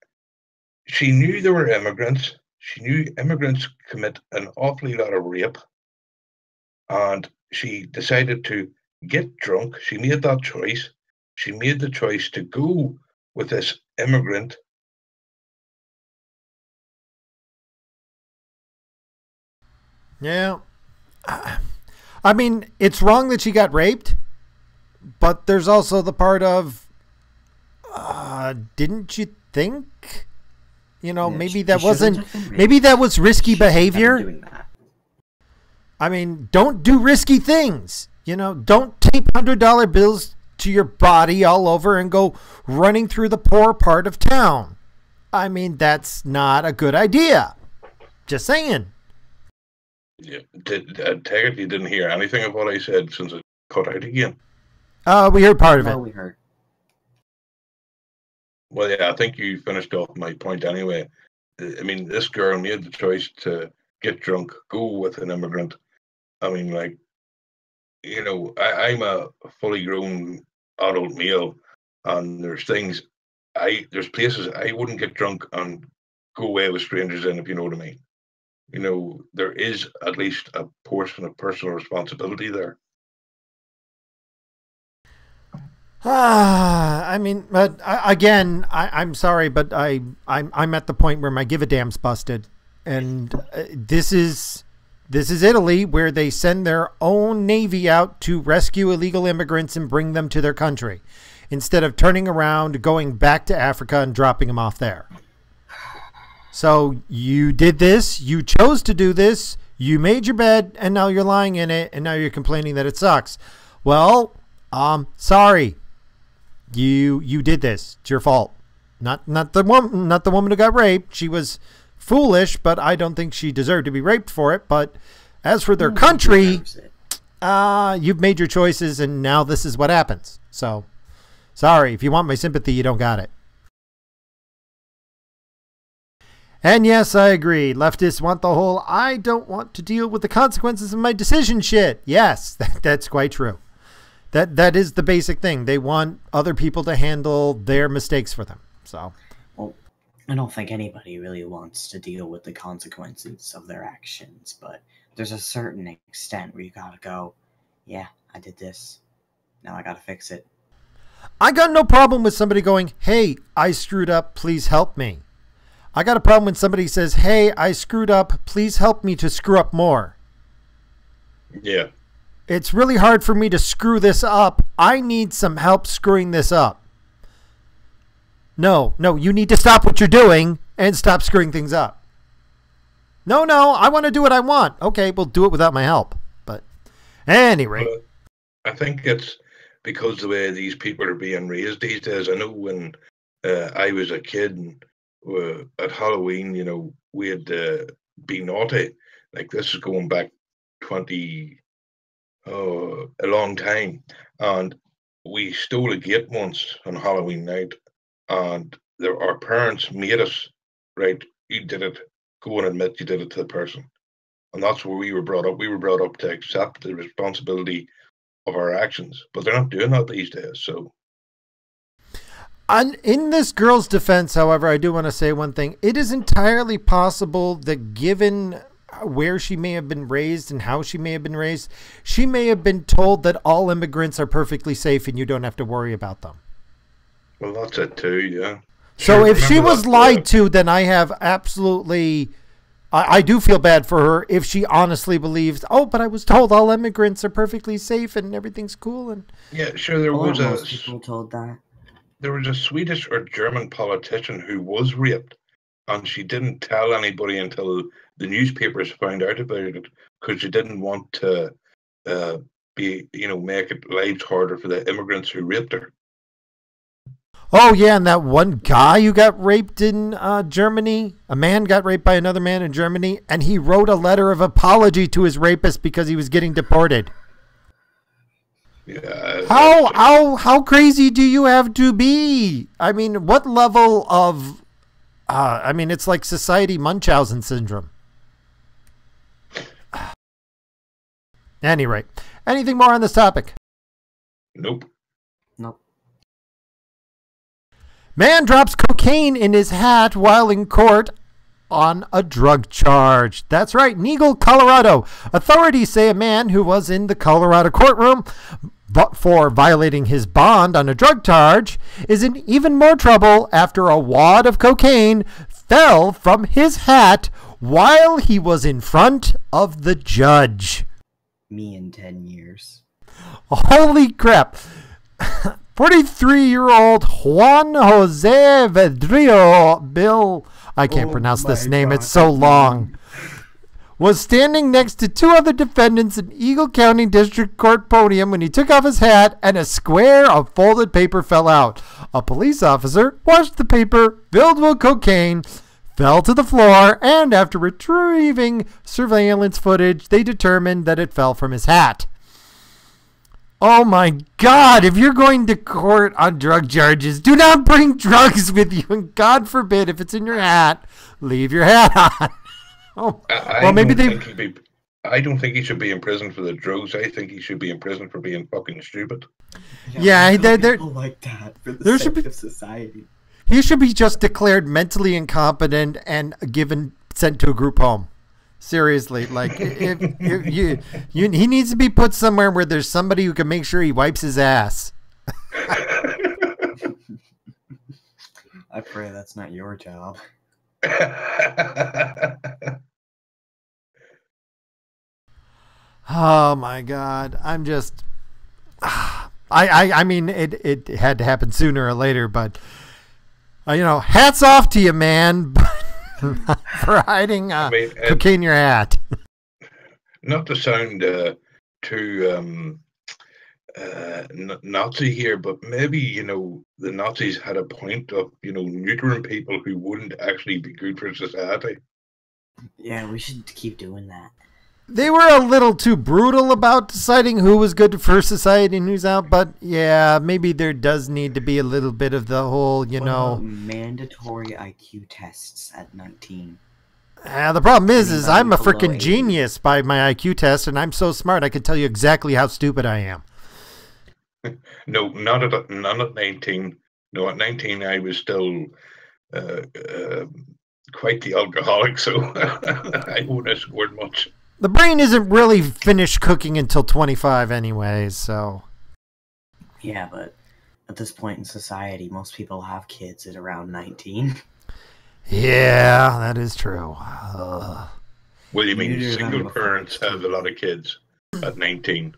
she knew there were immigrants. She knew immigrants commit an awfully lot of rape, and she decided to get drunk. She made that choice. She made the choice to go with this immigrant. Yeah. I mean, it's wrong that she got raped, but there's also the part of, didn't you think You know, Yeah, maybe that she shouldn't wasn't. have been raped. Maybe that was risky She shouldn't have been behavior. doing that. I mean, don't do risky things. You know, don't tape $100 bills to your body all over and go running through the poor part of town. I mean, that's not a good idea. Just saying. Yeah. I take it you didn't hear anything of what I said since it cut out again. We heard part of No, it. we heard. Well, yeah, I think you finished off my point anyway. I mean, this girl made the choice to get drunk, go with an immigrant. I mean, like, you know, I'm a fully grown adult male, and there's places I wouldn't get drunk and go away with strangers in, if you know what I mean. You know, there is at least a portion of personal responsibility there. I mean, but again, I'm sorry, but I'm at the point where my give a damn's busted, and this is Italy, where they send their own navy out to rescue illegal immigrants and bring them to their country, instead of turning around, going back to Africa and dropping them off there. So you did this, you chose to do this, you made your bed, and now you're lying in it, and now you're complaining that it sucks. Well, sorry. You did this. It's your fault. Not the woman who got raped. She was foolish, but I don't think she deserved to be raped for it. But as for their country, you've made your choices, and now this is what happens. So, sorry. If you want my sympathy, you don't got it. And yes, I agree. Leftists want the whole I don't want to deal with the consequences of my decision shit. Yes, that's quite true. That is the basic thing. They want other people to handle their mistakes for them. So, Well, I don't think anybody really wants to deal with the consequences of their actions, but there's a certain extent where you gotta go, yeah, I did this. Now I gotta fix it. I got no problem with somebody going, hey, I screwed up. Please help me. I got a problem when somebody says, hey, I screwed up. Please help me to screw up more. Yeah. It's really hard for me to screw this up. I need some help screwing this up. No, you need to stop what you're doing and stop screwing things up. No, I want to do what I want. Okay, we'll do it without my help. But at any rate. I think it's because the way these people are being raised these days. I know when I was a kid and at Halloween, you know, we had be naughty. Like, this is going back a long time, and we stole a gate once on Halloween night, and our parents made us, right, you did it, go and admit you did it to the person. And that's where we were brought up. We were brought up to accept the responsibility of our actions, but they're not doing that these days. So, and in this girl's defense, however, I do want to say one thing. It is entirely possible that, given where she may have been raised and how she may have been raised, she may have been told that all immigrants are perfectly safe and you don't have to worry about them. well, that's it too, yeah. So Sure, if she remember was that, lied to, then I have absolutely, I do feel bad for her if she honestly believes, oh, but I was told all immigrants are perfectly safe and everything's cool. And yeah, sure. There Well, was most people told that. there was a Swedish or German politician who was raped, and she didn't tell anybody until the newspapers found out about it, because she didn't want to make it lives harder for the immigrants who raped her. oh yeah, and that one guy who got raped in Germany, a man got raped by another man in Germany, and he wrote a letter of apology to his rapist because he was getting deported. Yeah. How crazy do you have to be? I mean, what level of it's like society Munchausen syndrome. Any rate, anything more on this topic? Nope. Nope. Man drops cocaine in his hat while in court on a drug charge. That's right, in Eagle, Colorado. Authorities say a man who was in the Colorado courtroom for violating his bond on a drug charge is in even more trouble after a wad of cocaine fell from his hat while he was in front of the judge. Me in 10 years. Holy crap. 43-year-old Juan Jose Vedrillo Bill I can't Oh pronounce this my name. God. It's so long. Was standing next to two other defendants in Eagle County District Court podium when he took off his hat and a square of folded paper fell out. A police officer watched the paper filled with cocaine, fell to the floor, and after retrieving surveillance footage, they determined that it fell from his hat. Oh my God, if you're going to court on drug charges, do not bring drugs with you. And God forbid, if it's in your hat, leave your hat on. Oh, well, maybe they. I don't think he should be in prison for the drugs. I think he should be in prison for being fucking stupid. Yeah, they're like that for the sake of society. He should be just declared mentally incompetent and sent to a group home. Seriously, like he needs to be put somewhere where there's somebody who can make sure he wipes his ass. I pray that's not your job. Oh my God, I'm just. I mean, it had to happen sooner or later, but hats off to you, man, for hiding cocaine in your hat. Not to sound too Nazi here, but maybe the Nazis had a point of neutering people who wouldn't actually be good for society. Yeah, we should keep doing that. They were a little too brutal about deciding who was good for society and who's out, but yeah, maybe there does need to be a little bit of the whole, mandatory IQ tests at 19. The problem is I'm a freaking genius by my IQ test, and I'm so smart I can tell you exactly how stupid I am. No, not at 19. No, at 19 I was still quite the alcoholic, so I wouldn't have scored much. The brain isn't really finished cooking until 25 anyways, so. Yeah, but at this point in society, most people have kids at around 19. Yeah, that is true. Well, you mean single parents have a lot of kids at 19?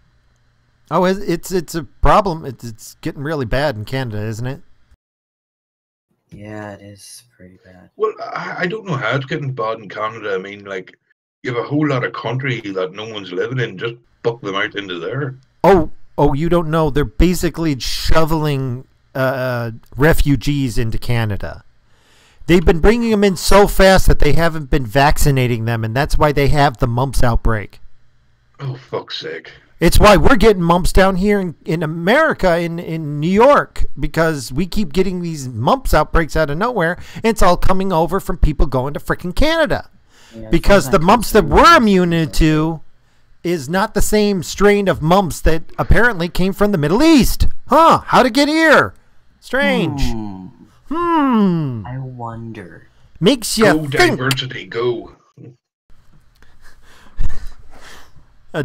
Oh, it's a problem. It's getting really bad in Canada, isn't it? Yeah, it is pretty bad. Well, I don't know how it's getting bad in Canada. I mean, like, you have a whole lot of country that no one's living in. Just buck them out into there. Oh, you don't know. They're basically shoveling refugees into Canada. They've been bringing them in so fast that they haven't been vaccinating them, and that's why they have the mumps outbreak. Oh, fuck's sake. It's why we're getting mumps down here in America, in New York, because we keep getting these mumps outbreaks out of nowhere. And it's all coming over from people going to frickin' Canada. Yeah, because the mumps that we're immune to is not the same strain of mumps that apparently came from the Middle East. Huh, how'd it get here? Strange. I wonder. Makes you think. Diversity, go.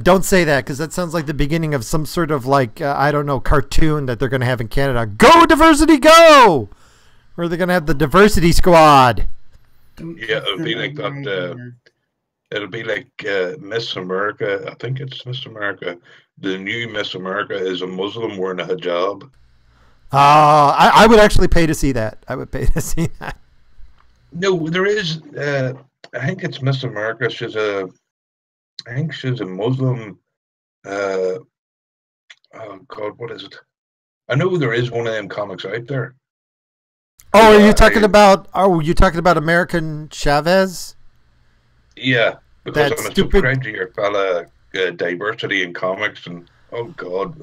Don't say that, because that sounds like the beginning of some sort of, cartoon that they're going to have in Canada. Go, diversity, go! Or they're going to have the diversity squad. Yeah, it'll be like that. It'll be like Miss America. I think it's Miss America. The new Miss America is a Muslim wearing a hijab. I would actually pay to see that. I would pay to see that. No, there is. I think it's Miss America. I think she's a Muslim. Oh God, what is it? I know there is one of them comics out there. Oh, are you talking about? Oh, you talking about American Chavez? Yeah, because I'm a subscribed to your fella diversity in comics, and oh God,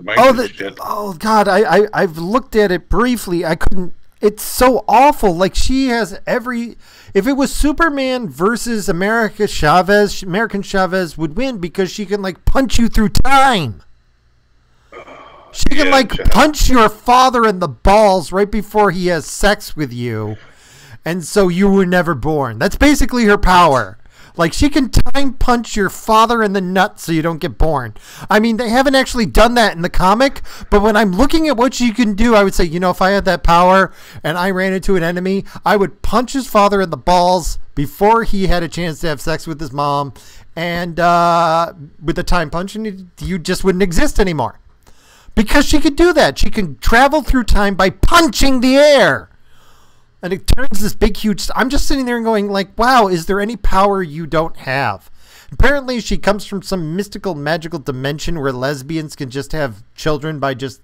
shit. Oh God, I've looked at it briefly. I couldn't. It's so awful. Like, she has if it was Superman versus American Chavez would win because she can punch you through time. She can punch your father in the balls right before he has sex with you. And so you were never born. That's basically her power. Like, she can time punch your father in the nuts so you don't get born. I mean, they haven't actually done that in the comic, but when I'm looking at what she can do, I would say, if I had that power and I ran into an enemy, I would punch his father in the balls before he had a chance to have sex with his mom. And with the time punch, you just wouldn't exist anymore. Because she could do that. She can travel through time by punching the air. And it turns this big, huge... I'm just sitting there and going like, wow, is there any power you don't have? Apparently she comes from some mystical, magical dimension where lesbians can just have children by just,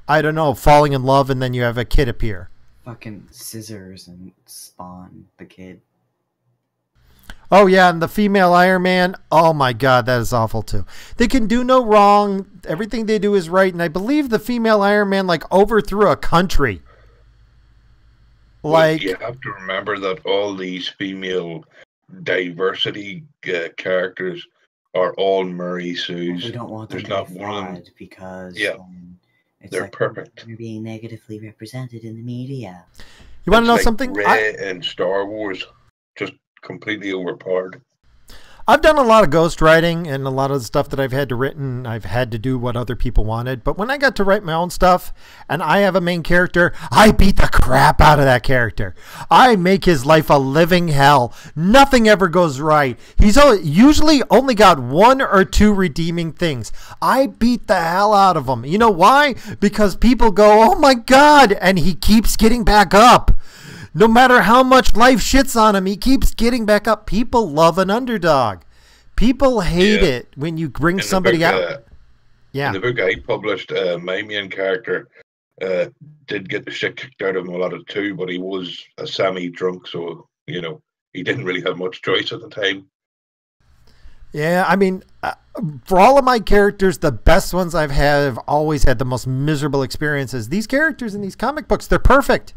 I don't know, falling in love, and then you have a kid appear. Fucking scissors and spawn the kid. Oh, yeah, and the female Iron Man, oh my God, that is awful too. They can do no wrong. Everything they do is right, and I believe the female Iron Man, like, overthrew a country. Like, well, you have to remember that all these female diversity characters are all Murray Sues. We don't want them There's to be not one of them. flawed because it's they're like perfect. they're being negatively represented in the media. you want to know like something? Rey and Star Wars, just completely overpowered. I've done a lot of ghostwriting, and a lot of the stuff that I've had to written, I've had to do what other people wanted. But when I got to write my own stuff and I have a main character, I beat the crap out of that character. I make his life a living hell. Nothing ever goes right. He's usually only got 1 or 2 redeeming things. I beat the hell out of him. You know why? Because people go, oh my God, and he keeps getting back up. No matter how much life shits on him, he keeps getting back up. People love an underdog. People hate it when you bring somebody out. In the book I published, my main character did get the shit kicked out of him a lot of too, but he was a semi-drunk, so, you know, he didn't really have much choice at the time. Yeah, I mean, for all of my characters, the best ones I've had have always had the most miserable experiences. These characters in these comic books, they're perfect.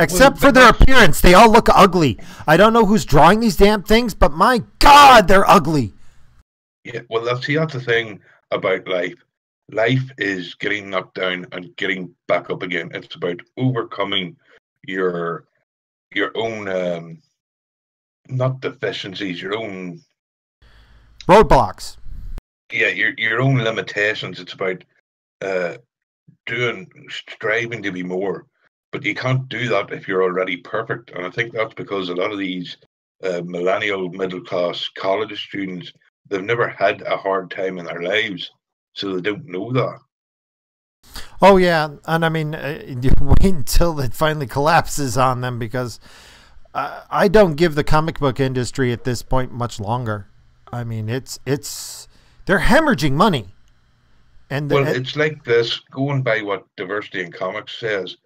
Except for their appearance. They all look ugly. I don't know who's drawing these damn things, but my God, they're ugly. Yeah, well, that's the thing about life. Life is getting knocked down and getting back up again. It's about overcoming your own, not deficiencies, your own... roadblocks. Yeah, your own limitations. It's about striving to be more. But you can't do that if you're already perfect. And I think that's because a lot of these millennial middle-class college students, they've never had a hard time in their lives. So they don't know that. Oh, yeah. And I mean, you wait until it finally collapses on them, because I don't give the comic book industry at this point much longer. I mean, they're hemorrhaging money. And it's like this, going by what Diversity in Comics says.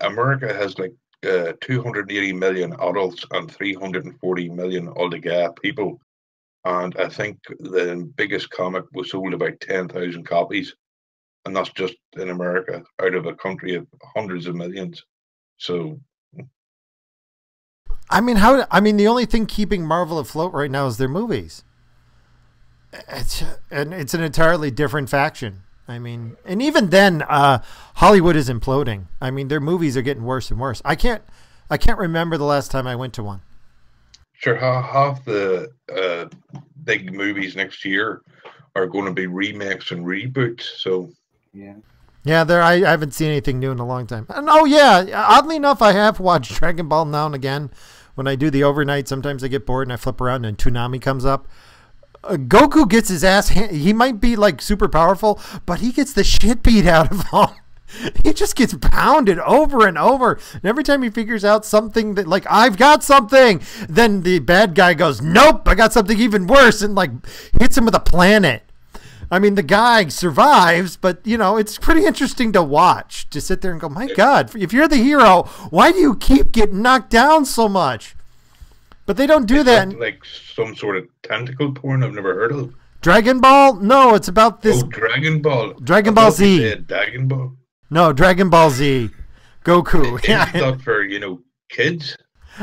America has like 280 million adults and 340 million altogether people, and I think the biggest comic was sold about 10,000 copies, and that's just in America out of a country of hundreds of millions. So, I mean, the only thing keeping Marvel afloat right now is their movies. It's an entirely different faction. I mean, and even then, Hollywood is imploding. I mean, their movies are getting worse and worse. I can't remember the last time I went to one. Sure, half the big movies next year are going to be remakes and reboots. So yeah, I haven't seen anything new in a long time. And oh yeah, oddly enough, I have watched Dragon Ball now and again. When I do the overnight, sometimes I get bored and I flip around and Toonami comes up. Goku gets his ass. He might be like super powerful, but he gets the shit beat out of him. He just gets pounded over and over. And every time he figures out something that, like, I've got something, then the bad guy goes, nope, I got something even worse, and like hits him with a planet. I mean, the guy survives, but you know, it's pretty interesting to watch. To sit there and go, my God, if you're the hero, why do you keep getting knocked down so much? But they don't do that. Like some sort of tentacle porn I've never heard of. Dragon Ball? No, it's about this. Oh, Dragon Ball. Dragon Ball Z. Dragon Ball. No, Dragon Ball Z. Goku. Yeah. It's not for, kids.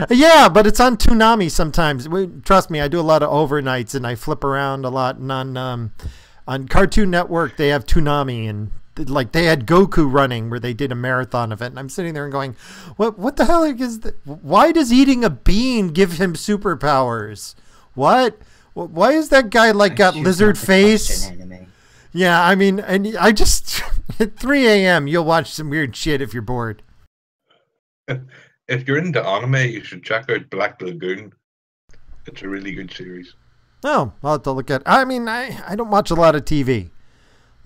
Yeah, but it's on Toonami sometimes. Trust me, I do a lot of overnights and I flip around a lot. And on Cartoon Network, they have Toonami, and like they had Goku running where they did a marathon of it. And I'm sitting there and going, what the hell is that? Why does eating a bean give him superpowers? What? Why is that guy like got lizard face? Yeah, I mean, and I just at 3 a.m. you'll watch some weird shit if you're bored. If you're into anime, you should check out Black Lagoon. It's a really good series. Oh, I'll have to look at it. I mean, I don't watch a lot of TV.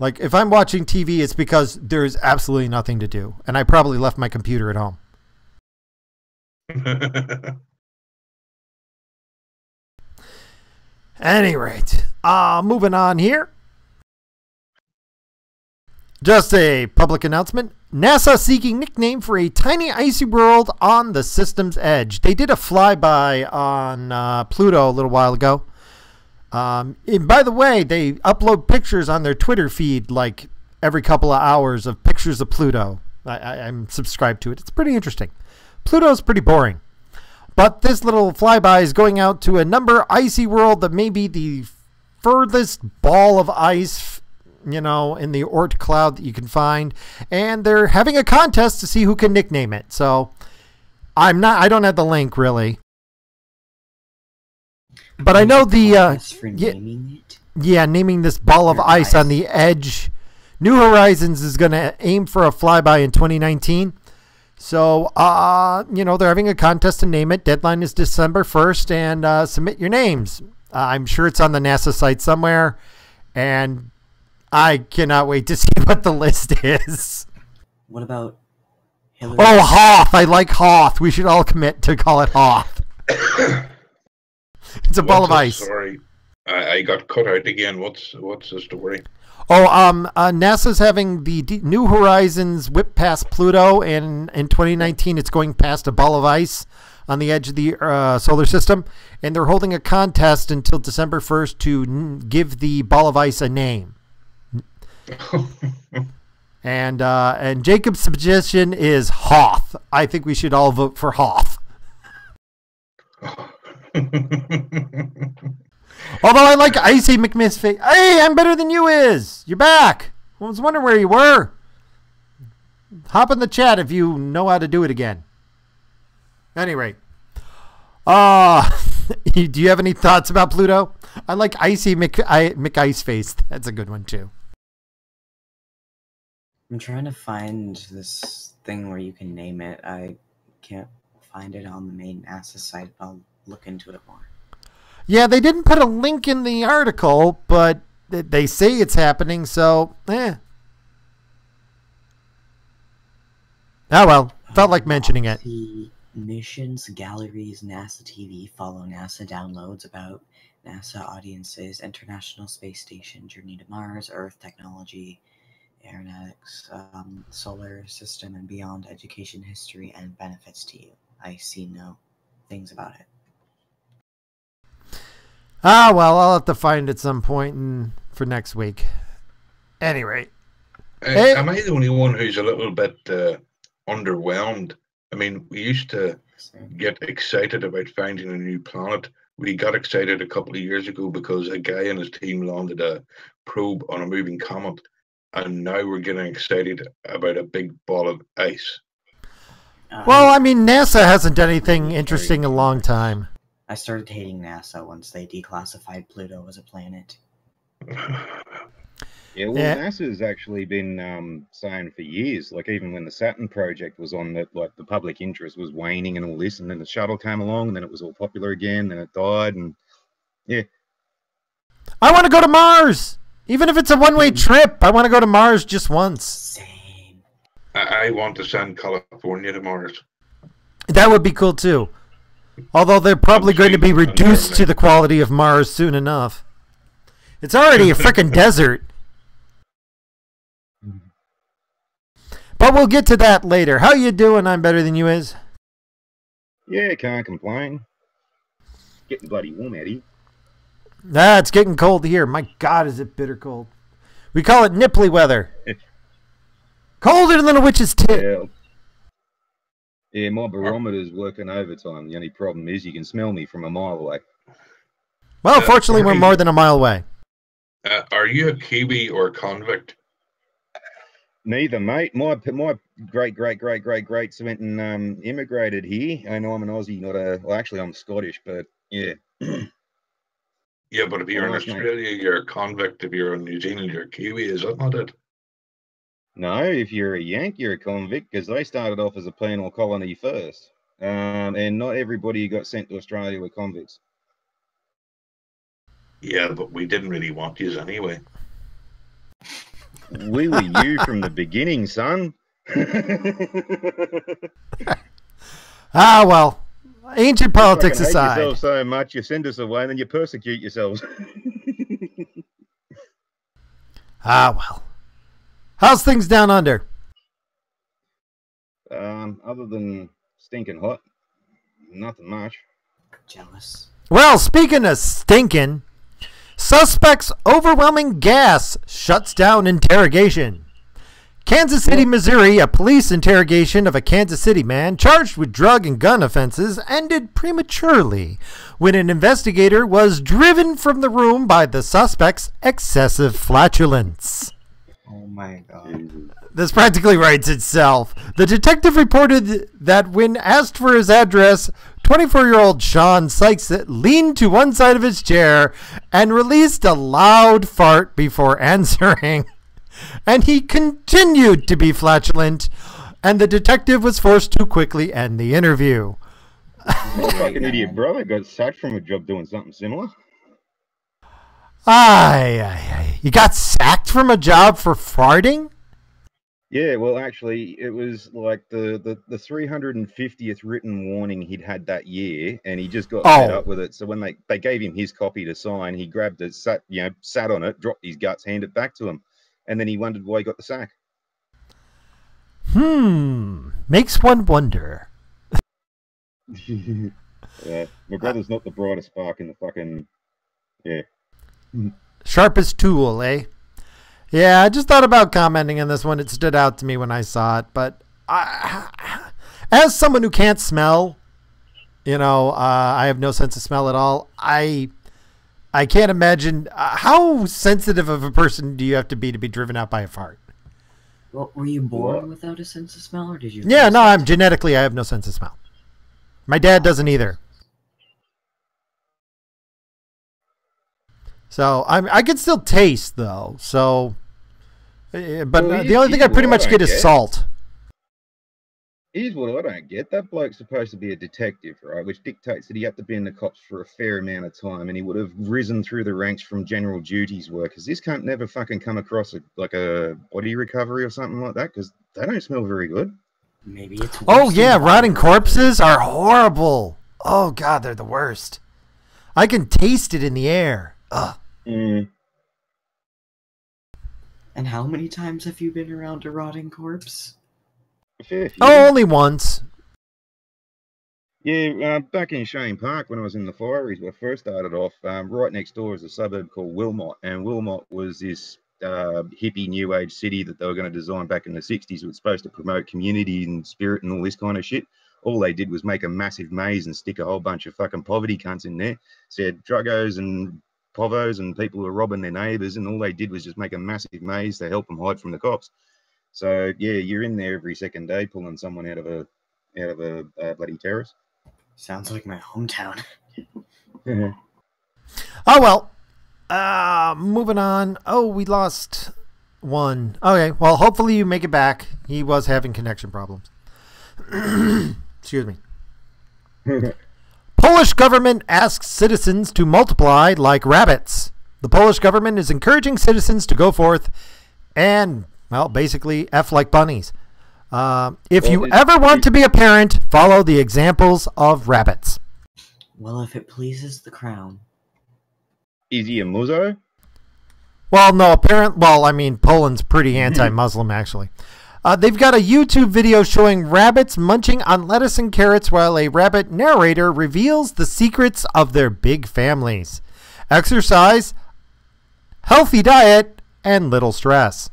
Like, if I'm watching TV, it's because there's absolutely nothing to do. And I probably left my computer at home. Any rate, moving on here. Just a public announcement. NASA seeking nickname for a tiny icy world on the system's edge. They did a flyby on Pluto a little while ago. And by the way, they upload pictures on their Twitter feed like every couple of hours of pictures of Pluto. I'm subscribed to it. It's pretty interesting. Pluto's pretty boring. But this little flyby is going out to a number icy world that may be the furthest ball of ice, you know, in the Oort cloud that you can find. And they're having a contest to see who can nickname it. So I don't have the link really. But I know the for naming it? Yeah, naming this ball of ice on the edge. New Horizons is going to aim for a flyby in 2019. So, you know, they're having a contest to name it. Deadline is December 1st, and submit your names. I'm sure it's on the NASA site somewhere, and I cannot wait to see what the list is. What about Hillary? Oh, Hoth. I like Hoth. We should all commit to call it Hoth. It's a ball of ice. Sorry, I got cut out again. What's the story? Oh, NASA's having the New Horizons whip past Pluto, and in 2019 it's going past a ball of ice on the edge of the solar system, and they're holding a contest until December 1st to give the ball of ice a name. And Jacob's suggestion is Hoth. I think we should all vote for Hoth. Although I like Icy McMissface. Hey, I'm better than you is. You're back. I was wondering where you were. Hop in the chat if you know how to do it again. Any rate. Do you have any thoughts about Pluto? I like Icy McIceface. That's a good one too. I'm trying to find this thing where you can name it. I can't find it on the main NASA site. I'll look into it more. Yeah, they didn't put a link in the article, but they say it's happening, so, Oh, well, felt like mentioning it. The missions, galleries, NASA TV, follow NASA downloads about NASA audiences, International Space Station, Journey to Mars, Earth technology, aeronautics, solar system, and beyond, education, history, and benefits to you. I see no things about it. Well, I'll have to find it at some point for next week. Any rate. Am I the only one who's a little bit underwhelmed? I mean, we used to get excited about finding a new planet. We got excited a couple of years ago because a guy and his team landed a probe on a moving comet. And now we're getting excited about a big ball of ice. Well, I mean, NASA hasn't done anything interesting in a long time. I started hating NASA once they declassified Pluto as a planet. Yeah, well, NASA's actually been saying for years, like even when the Saturn project was on, that like the public interest was waning and all this, and then the shuttle came along, and then it was all popular again, then it died, and yeah. I want to go to Mars! Even if it's a one-way trip, I want to go to Mars just once. Same. I want to send California to Mars. That would be cool too. Although they're probably going to be reduced to the quality of Mars soon enough. It's already a frickin' desert. But we'll get to that later. How you doing? I'm better than you is. Yeah, can't complain. Getting bloody warm out here. It's getting cold here. My God, is it bitter cold. We call it nipply weather. Colder than a witch's tit. Yeah, my barometer's working overtime. The only problem is you can smell me from a mile away. Well, fortunately, we're more than a mile away. Are you a Kiwi or a convict? Neither, mate. My great-great-great-great-greats went and immigrated here, and I'm an Aussie, not a... Well, actually, I'm Scottish, but yeah. Yeah, but if you're in Australia, you're a convict. If you're in New Zealand, you're a Kiwi. Is that not it? No, if you're a Yank, you're a convict, because they started off as a penal colony first. And not everybody who got sent to Australia were convicts. Yeah, but we didn't really want yous anyway. We were you from the beginning, son. Ah, well, ancient politics You fucking hate aside. yourself so much, you send us away, and then you persecute yourselves. Ah, well. How's things down under? Other than stinking hot, nothing much. Jealous. Well, speaking of stinking, suspect's overwhelming gas shuts down interrogation. Kansas City, Missouri, a police interrogation of a Kansas City man charged with drug and gun offenses ended prematurely when an investigator was driven from the room by the suspect's excessive flatulence. Oh my god. This practically writes itself. The detective reported that when asked for his address, 24-year-old Sean Sykes leaned to one side of his chair and released a loud fart before answering. And he continued to be flatulent, and the detective was forced to quickly end the interview. My fucking idiot brother got sacked from a job doing something similar. Aye. You got sacked from a job for farting? Yeah, well, actually, it was like the 350th written warning he'd had that year, and he just got fed up with it. So when they gave him his copy to sign, he grabbed it, sat on it, dropped his guts, handed it back to him, and then he wondered why he got the sack. Makes one wonder. Yeah, my brother's not the brightest spark in the fucking... Yeah. Sharpest tool, eh? Yeah, I just thought about commenting on this one. It stood out to me when I saw it. But as someone who can't smell, I have no sense of smell at all. I can't imagine how sensitive of a person do you have to be driven out by a fart? Well, were you born without a sense of smell, or did you? Yeah, no, I have no sense of smell. My dad doesn't either. So I can still taste though. So, but the only thing I pretty much get is salt. Here's what I don't get. That bloke's supposed to be a detective, right? Which dictates that he had to be in the cops for a fair amount of time, and he would have risen through the ranks from general duties work. Because this can't never fucking come across a body recovery or something like that, because they don't smell very good. Maybe it's. Oh yeah, rotting corpses are horrible. Oh god, they're the worst. I can taste it in the air. Ugh. And how many times have you been around a rotting corpse? Only once. Yeah, back in Cheyne Park when I was in the Fireys, where I first started off, right next door is a suburb called Wilmot, and Wilmot was this hippie new age city that they were going to design back in the 60s. It was supposed to promote community and spirit and all this kind of shit. All they did was make a massive maze and stick a whole bunch of fucking poverty cunts in there. Said druggos and povos and people who were robbing their neighbours, and all they did was just make a massive maze to help them hide from the cops. So yeah, you're in there every second day pulling someone out of a bloody terrace. Sounds like my hometown. Oh well. Moving on. Oh, we lost one. Okay, well hopefully you make it back. He was having connection problems. Excuse me. Polish government asks citizens to multiply like rabbits. The Polish government is encouraging citizens to go forth and, well, basically F like bunnies. If you ever want to be a parent, follow the examples of rabbits. Well, if it pleases the crown. Is he a Muzo? Well, no, Poland's pretty anti-Muslim, actually. They've got a YouTube video showing rabbits munching on lettuce and carrots while a rabbit narrator reveals the secrets of their big families. Exercise, healthy diet, and little stress.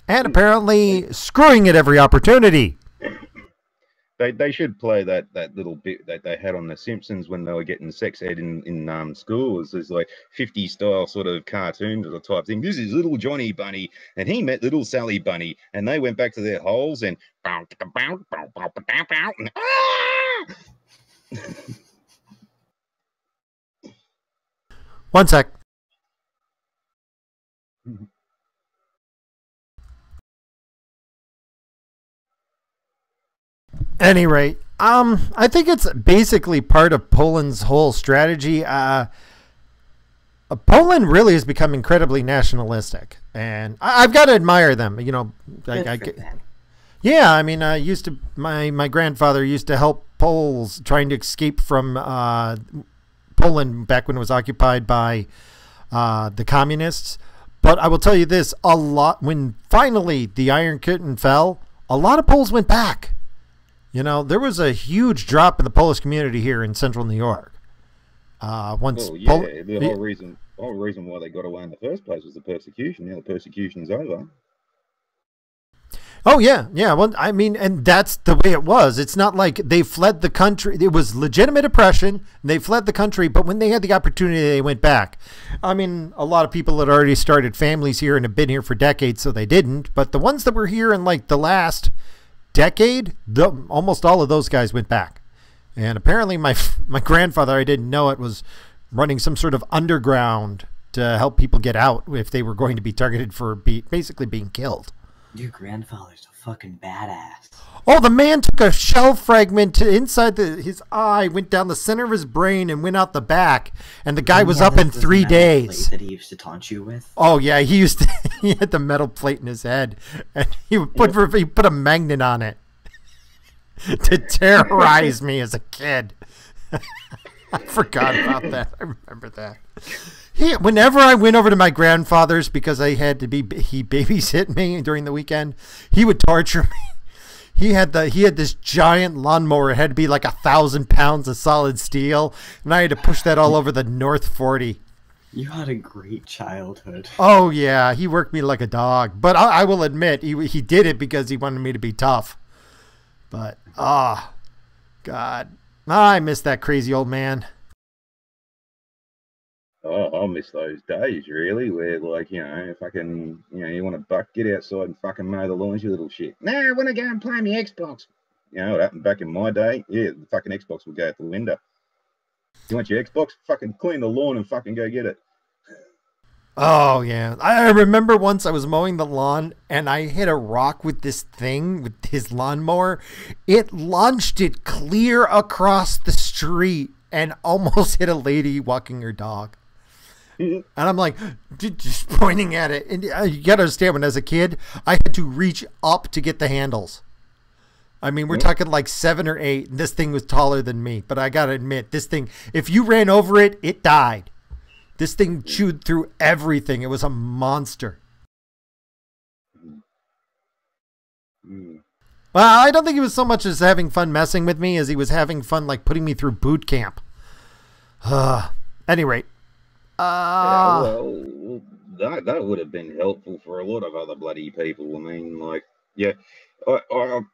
And apparently screwing at every opportunity. They should play that little bit that they had on The Simpsons when they were getting sex ed in schools. There's like 50 style sort of cartoons or the type thing. This is little Johnny Bunny, and he met little Sally Bunny, and they went back to their holes and One sec. Any rate, I think it's basically part of Poland's whole strategy. Poland really has become incredibly nationalistic, and I've got to admire them. Yeah, I mean, my grandfather used to help Poles trying to escape from Poland back when it was occupied by the communists. But I will tell you this, when finally the Iron Curtain fell, a lot of Poles went back. You know, there was a huge drop in the Polish community here in central New York. The whole reason why they got away in the first place was the persecution. Now the persecution's over. Oh, yeah. Yeah. Well, I mean, and that's the way it was. It's not like they fled the country. It was legitimate oppression. And they fled the country. But when they had the opportunity, they went back. I mean, a lot of people had already started families here and have been here for decades, so they didn't. But the ones that were here in like the last decade, almost all of those guys went back. And apparently my grandfather, I didn't know it, was running some sort of underground to help people get out if they were going to be targeted for basically being killed. Your grandfather's a fucking badass. Oh, the man took a shell fragment inside his eye, went down the center of his brain, and went out the back. And the guy was up in 3 days. That he used to taunt you with. Oh yeah, he had the metal plate in his head, and he put a magnet on it to terrorize me as a kid. I forgot about that. I remember that. Whenever I went over to my grandfather's because he babysit me during the weekend, he would torture me. He had this giant lawnmower. It had to be like 1,000 pounds of solid steel, and I had to push that all over the North 40. You had a great childhood. Oh yeah, he worked me like a dog. But I will admit, he did it because he wanted me to be tough. But God, I miss that crazy old man. Oh, I miss those days, really, where, like, you know, fucking, you know, you want to buck, get outside and fucking mow the lawns, you little shit. No, I want to go and play my Xbox. You know what happened back in my day? Yeah, the fucking Xbox would go out the window. You want your Xbox? Fucking clean the lawn and fucking go get it. Oh, yeah. I remember once I was mowing the lawn and I hit a rock with this thing, with his lawnmower. It launched it clear across the street and almost hit a lady walking her dog. And I'm like, just pointing at it. And you got to understand, when as a kid, I had to reach up to get the handles. I mean, we're talking like 7 or 8. And this thing was taller than me. But I got to admit, this thing, if you ran over it, it died. This thing chewed through everything. It was a monster. Well, I don't think he was so much as having fun messing with me as he was having fun, like, putting me through boot camp. Any rate. Well, that would have been helpful for a lot of other bloody people. I mean, like, yeah, I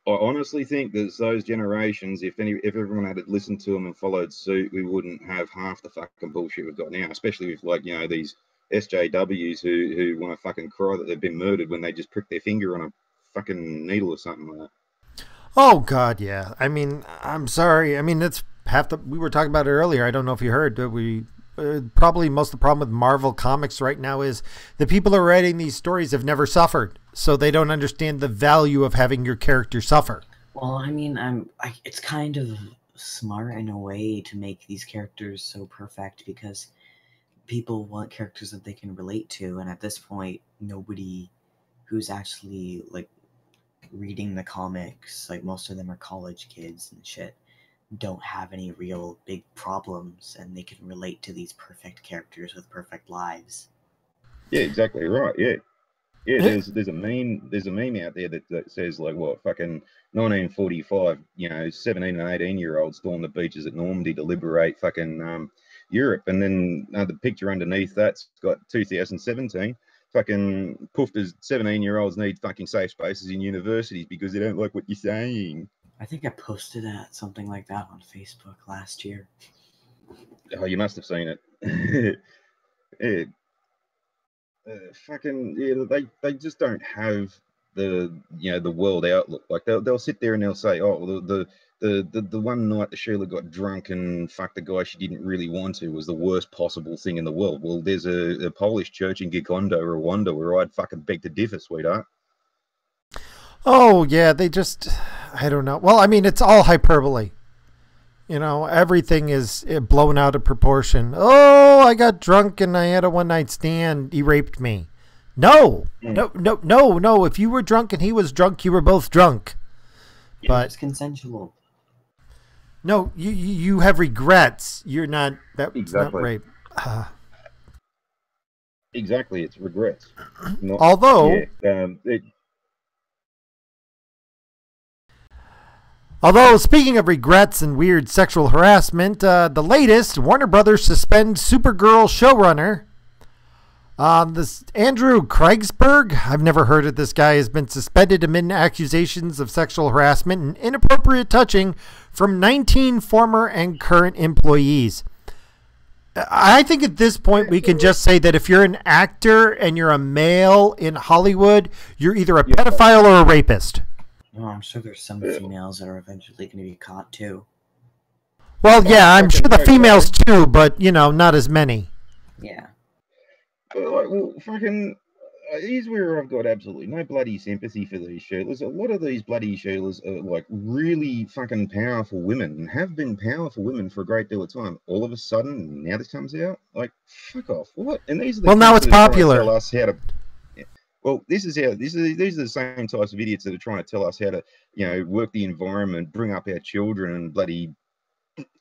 honestly think that those generations, if everyone had listened to them and followed suit, we wouldn't have half the fucking bullshit we've got now. Especially with, like, you know, these SJWs who want to fucking cry that they've been murdered when they just prick their finger on a fucking needle or something like that. Oh God, yeah. I mean, I'm sorry. I mean, that's we were talking about it earlier. I don't know if you heard, but probably most of the problem with Marvel Comics right now is the people who are writing these stories have never suffered, so they don't understand the value of having your character suffer. Well, I mean, it's kind of smart in a way to make these characters so perfect because people want characters that they can relate to, and at this point, nobody who's actually, like, reading the comics, like, most of them are college kids and shit, don't have any real big problems, and they can relate to these perfect characters with perfect lives. Yeah, exactly right. Yeah, there's a meme out there that says, like, what, fucking 1945, you know, 17 and 18-year-olds storm the beaches at Normandy to liberate fucking Europe, and then the picture underneath that's got 2017. Fucking poofed as 17-year-olds need fucking safe spaces in universities because they don't like what you're saying. I think I posted something like that on Facebook last year. Oh, you must have seen it. Yeah. Fucking yeah, they just don't have the world outlook. Like they'll sit there and they'll say, oh, the one night that Sheila got drunk and fucked the guy she didn't really want to was the worst possible thing in the world. Well, there's a Polish church in Gikondo, Rwanda, where I'd fucking beg to differ, sweetheart. Oh, yeah, I don't know. Well, I mean, it's all hyperbole. You know, everything is blown out of proportion. Oh, I got drunk and I had a one-night stand. He raped me. No. If you were drunk and he was drunk, you were both drunk. Yeah, but it's consensual. No, you have regrets. You're not. That's Exactly. not rape. Exactly, it's regrets. Not, Although, yeah, although speaking of regrets and weird sexual harassment, the latest Warner Brothers suspends Supergirl showrunner. This Andrew Kriegsberg, I've never heard of this guy, has been suspended amid accusations of sexual harassment and inappropriate touching from 19 former and current employees. I think at this point we can just say that if you're an actor and you're a male in Hollywood, you're either a pedophile or a rapist. No, I'm sure there's some females that are eventually going to be caught too. Well, yeah, I'm sure the females too, but, you know, not as many. Yeah. well, fucking, here's where I've got absolutely no bloody sympathy for these shirtless. A lot of these bloody shirtless are like really fucking powerful women and have been powerful women for a great deal of time. All of a sudden, now this comes out, like, fuck off. What? And these are the now kids it's that are trying to popular. tell us how to. Yeah. Well, these are the same types of idiots that are trying to tell us how to, you know, work the environment, bring up our children, and bloody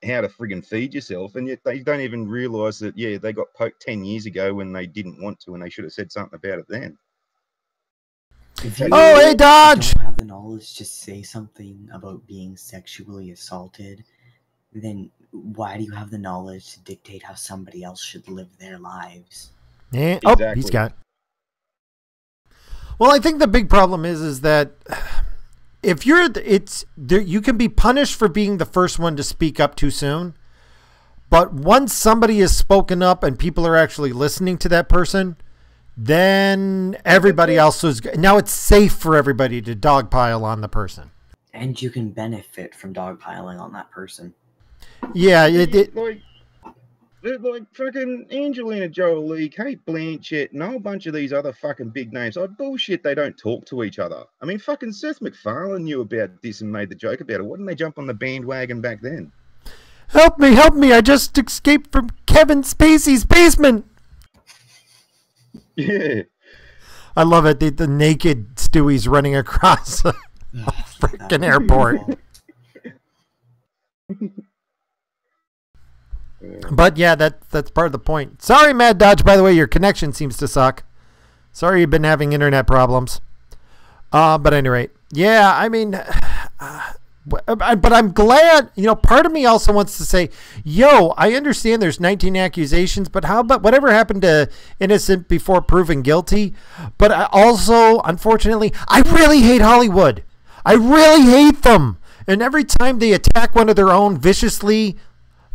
how to friggin' feed yourself, and yet they don't even realise that, yeah, they got poked 10 years ago when they didn't want to, and they should have said something about it then. If you hey, Dodge! don't have the knowledge to say something about being sexually assaulted, then why do you have the knowledge to dictate how somebody else should live their lives? Yeah. Oh, Exactly. he's got. Well, I think the big problem is that if you're, you can be punished for being the first one to speak up too soon. But once somebody has spoken up and people are actually listening to that person, then everybody else is, now it's safe for everybody to dogpile on the person. And you can benefit from dogpiling on that person. Yeah, like fucking Angelina Jolie, Kate Blanchett, and a whole bunch of these other fucking big names. Oh, bullshit, they don't talk to each other. I mean, fucking Seth MacFarlane knew about this and made the joke about it. Why didn't they jump on the bandwagon back then? help me, I just escaped from Kevin Spacey's basement. Yeah. I love it. The naked Stewie's running across a freaking airport. But yeah, that's part of the point. Sorry, Mad Dodge, by the way, your connection seems to suck. Sorry you've been having internet problems. But at any rate, yeah, I mean, but I'm glad, you know, part of me also wants to say, yo, I understand there's 19 accusations, but how about whatever happened to innocent before proven guilty? But I also, unfortunately, I really hate Hollywood. I really hate them. And every time they attack one of their own viciously,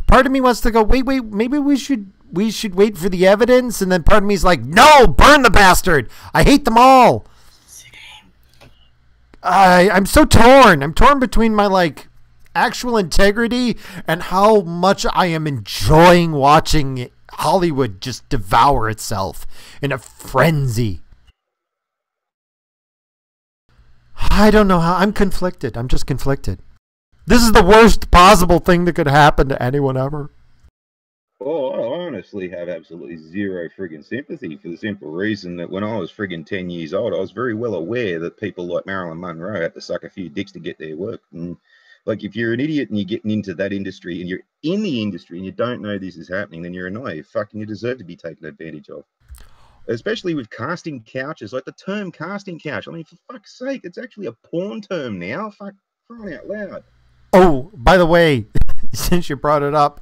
part of me wants to go, wait, maybe we should wait for the evidence. And then part of me is like, no, burn the bastard. I hate them all. I'm so torn. I'm torn between my like actual integrity and how much I am enjoying watching Hollywood just devour itself in a frenzy. I don't know how. I'm conflicted. I'm just conflicted. This is the worst possible thing that could happen to anyone ever. Oh, I honestly have absolutely zero friggin' sympathy for the simple reason that when I was friggin' 10 years old, I was very well aware that people like Marilyn Monroe had to suck a few dicks to get their work. And like, if you're an idiot and you're getting into that industry and you're in the industry and you don't know this is happening, then you're a naive fuck and you deserve to be taken advantage of. Especially with casting couches, like the term casting couch. I mean, for fuck's sake, it's actually a porn term now. Fuck, crying out loud. Oh, by the way, since you brought it up,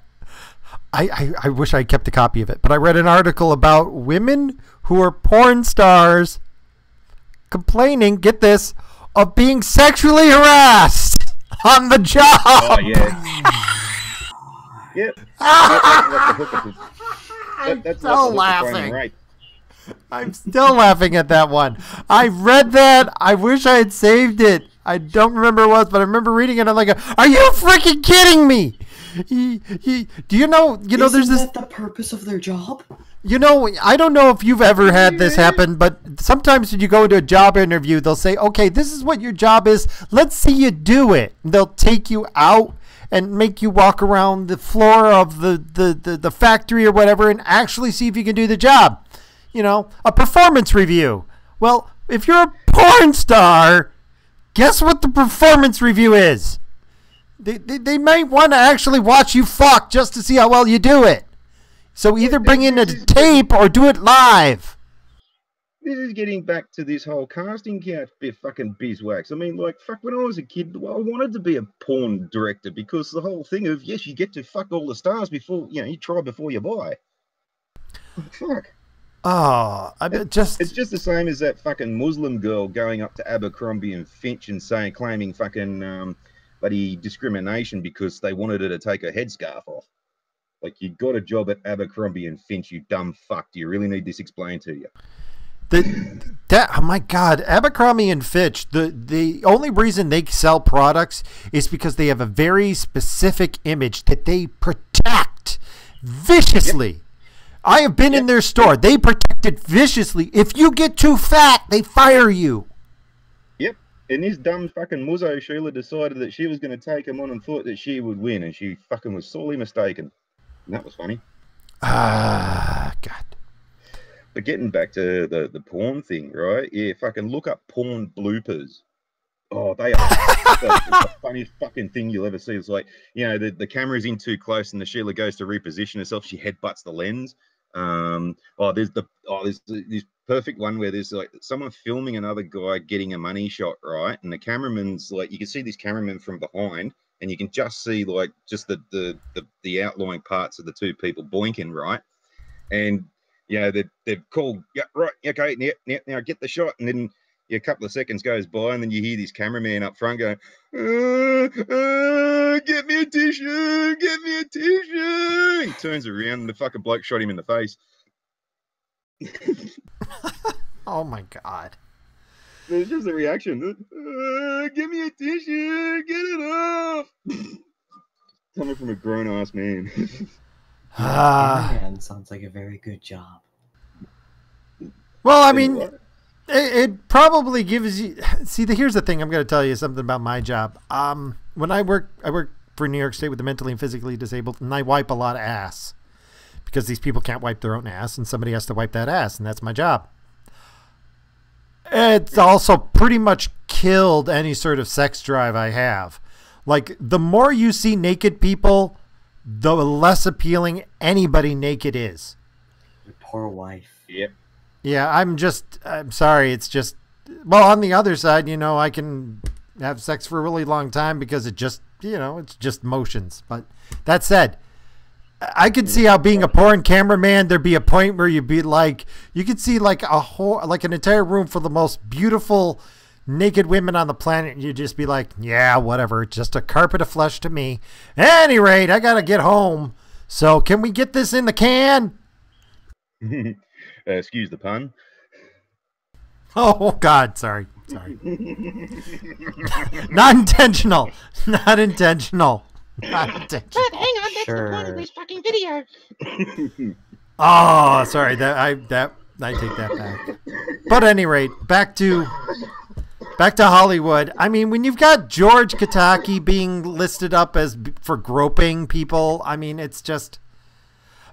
I wish I kept a copy of it, but I read an article about women who are porn stars complaining, get this, of being sexually harassed on the job. Oh, yeah. Yep. I'm still laughing. I'm still laughing at that one. I read that. I wish I had saved it. I don't remember what it was, but I remember reading it. And I'm like, are you freaking kidding me? Do you know, Isn't there's this, that the purpose of their job? you know, I don't know if you've ever had this happen, but sometimes when you go into a job interview, they'll say, okay, this is what your job is. Let's see you do it. And they'll take you out and make you walk around the floor of the factory or whatever and actually see if you can do the job. You know, a performance review. Well, if you're a porn star, guess what the performance review is? They might want to actually watch you fuck just to see how well you do it. So either bring in a tape or do it live. This is getting back to this whole casting couch fucking beeswax. I mean, like, fuck, when I was a kid, I wanted to be a porn director because the whole thing of, yes, you get to fuck all the stars before, you try before you buy. Fuck. Oh, It's just the same as that fucking Muslim girl going up to Abercrombie and Finch and claiming fucking bloody discrimination because they wanted her to take her headscarf off. Like, you got a job at Abercrombie and Finch, you dumb fuck. Do you really need this explained to you? Oh my God, Abercrombie and Fitch, the only reason they sell products is because they have a very specific image that they protect viciously. Yep. I have been in their store. They protect it viciously. If you get too fat, they fire you. Yep. And this dumb fucking muzzo Sheila decided that she was going to take him on and thought that she would win, and she fucking was sorely mistaken. And that was funny. God. But getting back to the porn thing, right? Yeah, fucking look up porn bloopers. Oh, they are the funniest fucking thing you'll ever see. It's like, the camera's in too close and the Sheila goes to reposition herself. She headbutts the lens. There's this perfect one where there's like someone filming another guy getting a money shot, right? And the cameraman's like, you can see this cameraman from behind and you can just see like just the outlying parts of the two people boinking, right? And they've called, yeah, right, okay, now get the shot. And then a couple of seconds goes by, and then you hear this cameraman up front going, get me a tissue, get me a tissue. He turns around, and the fucking bloke shot him in the face. Oh, my God. It's just a reaction. Give me a tissue, get it off. Coming from a grown-ass man. Man, sounds like a very good job. Well, I mean, it probably gives you. See, here's the thing. I'm going to tell you something about my job. When I work for New York State with the mentally and physically disabled, and I wipe a lot of ass because these people can't wipe their own ass, and somebody has to wipe that ass, and that's my job. It's also pretty much killed any sort of sex drive I have. Like, the more you see naked people, the less appealing anybody naked is. Your poor wife. Yep. Yeah, I'm sorry. It's just, well, on the other side, I can have sex for a really long time because it just, it's just motions. But that said, I could see how being a porn cameraman, there'd be a point where you'd be like, you could see like an entire room full of the most beautiful naked women on the planet, and you'd just be like, yeah, whatever, it's just a carpet of flesh to me. At any rate, I gotta get home, so can we get this in the can? Excuse the pun. Oh God, sorry. Not intentional. But hang on, that's the point of this fucking video. Oh, sorry, I take that back. But at any rate, back to Hollywood. I mean, when you've got George Kataki being listed up as for groping people, I mean, it's just.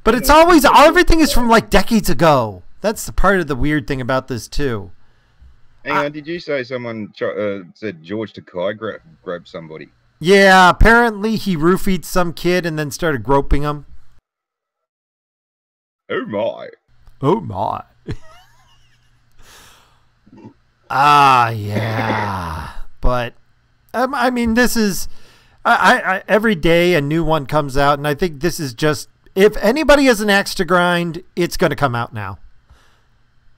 But it's always, everything is from like decades ago. That's the part of the weird thing about this too. Hang on, did you say someone said George Takei grabbed somebody? Yeah, apparently he roofied some kid and then started groping him. Oh my. Oh my. Yeah. But, I mean, this is, every day a new one comes out, and I think this is just, if anybody has an axe to grind, it's going to come out now.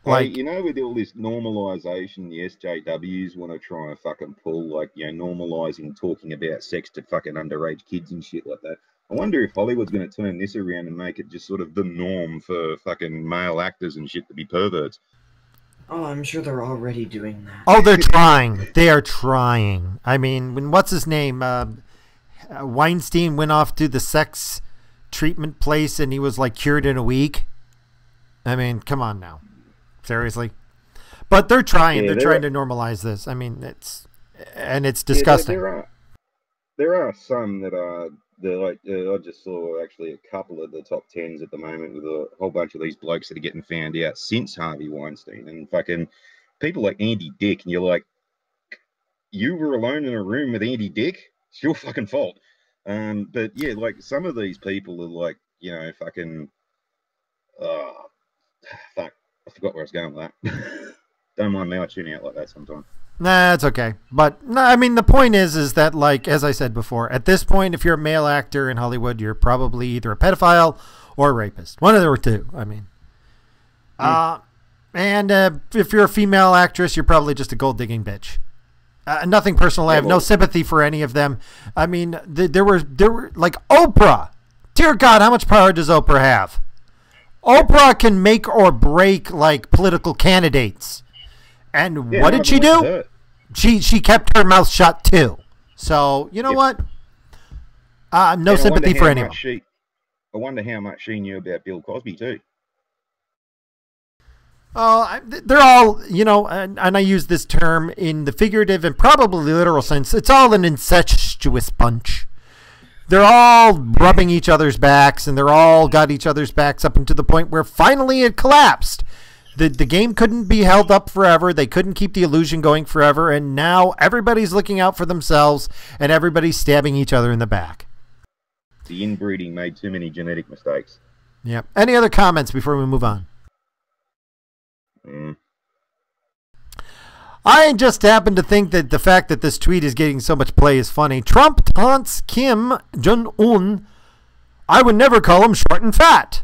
Like, with all this normalization, the SJWs want to try and fucking pull, like, normalizing talking about sex to fucking underage kids and shit like that. I wonder if Hollywood's going to turn this around and make it just sort of the norm for fucking male actors and shit to be perverts. Oh, I'm sure they're already doing that. Oh, they're trying. They are trying. I mean, when what's his name? Weinstein went off to the sex treatment place and he was like cured in a week. I mean, come on now. Seriously. But they're trying. They're trying to normalize this. I mean, it's disgusting. There are some that are. I just saw actually a couple of the top 10s at the moment with a whole bunch of these blokes that are getting found out since Harvey Weinstein, and fucking people like Andy Dick, and you're like, you were alone in a room with Andy Dick? It's your fucking fault. But yeah, like some of these people are like, fucking. Fuck, I forgot where I was going with that. Don't mind me, I tune out like that sometimes. Nah, it's okay. But no, I mean, the point is that, like, as I said before, at this point, if you're a male actor in Hollywood, you're probably either a pedophile or a rapist. One of the two. I mean, and if you're a female actress, you're probably just a gold digging bitch. Nothing personal. I have no sympathy for any of them. I mean, there were like Oprah. Dear God, how much power does Oprah have? Oprah can make or break like political candidates. And what did she do? She kept her mouth shut too. So you know what? No sympathy for anyone. I wonder how much she knew about Bill Cosby too. Oh, they're all, and I use this term in the figurative and probably literal sense. It's all an incestuous bunch. They're all rubbing each other's backs, and they're all got each other's backs up until the point where finally it collapsed. The game couldn't be held up forever. They couldn't keep the illusion going forever, and now everybody's looking out for themselves, and everybody's stabbing each other in the back. The inbreeding made too many genetic mistakes. Yeah. Any other comments before we move on? I just happen to think that the fact that this tweet is getting so much play is funny. Trump taunts Kim Jong-un. I would never call him short and fat.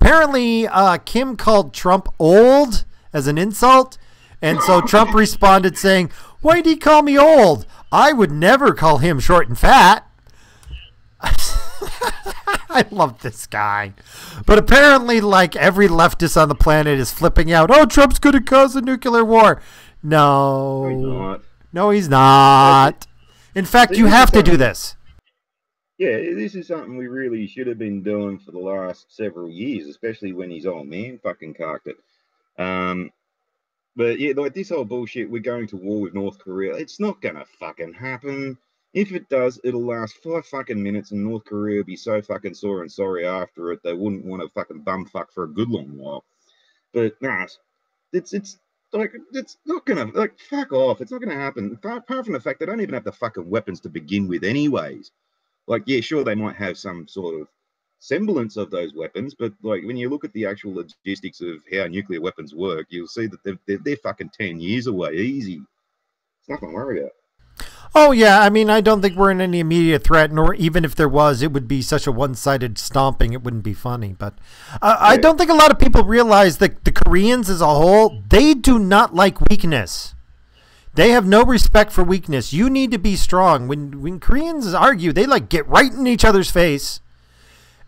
Apparently, Kim called Trump old as an insult. And so Trump responded saying, why'd he call me old? I would never call him short and fat. I love this guy. But apparently, like, every leftist on the planet is flipping out. Oh, Trump's going to cause a nuclear war. No. He's not. No, he's not. In fact, you have to do this. Yeah, this is something we really should have been doing for the last several years, especially when his old man fucking cocked it. But yeah, like this whole bullshit, we're going to war with North Korea. It's not going to fucking happen. If it does, it'll last 5 fucking minutes, and North Korea will be so fucking sore and sorry after it, they wouldn't want to fucking bumfuck for a good long while. But nah, it's like, it's not gonna, like, fuck off. It's not gonna happen. Apart from the fact they don't even have the fucking weapons to begin with, anyways. Like, yeah, sure, they might have some sort of semblance of those weapons, but like when you look at the actual logistics of how nuclear weapons work, you'll see that they're fucking 10 years away, easy. It's nothing to worry about. Oh, yeah. I mean, I don't think we're in any immediate threat, nor even if there was, it would be such a one-sided stomping. It wouldn't be funny. But I don't think a lot of people realize that the Koreans as a whole, they do not like weakness. They have no respect for weakness. You need to be strong. When Koreans argue, they like get right in each other's face,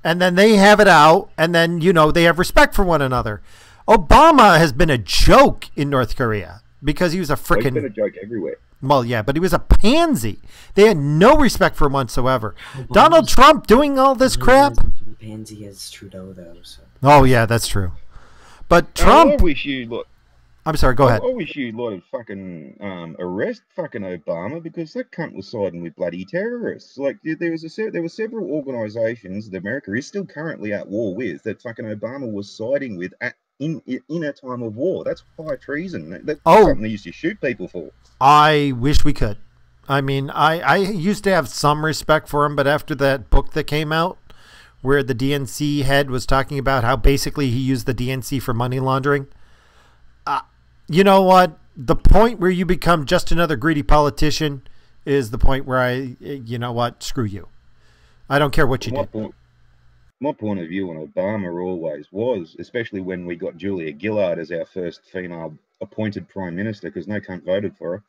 and then they have it out, and then, they have respect for one another. Obama has been a joke in North Korea because he was a freaking... He's been a joke everywhere. Well, yeah, but he was a pansy. They had no respect for him whatsoever. Donald Trump doing all this crap. Pansy as Trudeau, though. So. Oh, yeah, that's true. But Trump... I wish you... I'm sorry, go ahead. I wish you'd fucking arrest fucking Obama, because that cunt was siding with bloody terrorists. Like, there were several organisations that America is still currently at war with that fucking Obama was siding with in a time of war. That's high treason. That's something they used to shoot people for. I wish we could. I mean, I used to have some respect for him, but after that book that came out where the DNC head was talking about how basically he used the DNC for money laundering, you know what? The point where you become just another greedy politician is the point where you know what? Screw you. I don't care what you did. My point of view on Obama always was, especially when we got Julia Gillard as our first female appointed prime minister, because no cunt voted for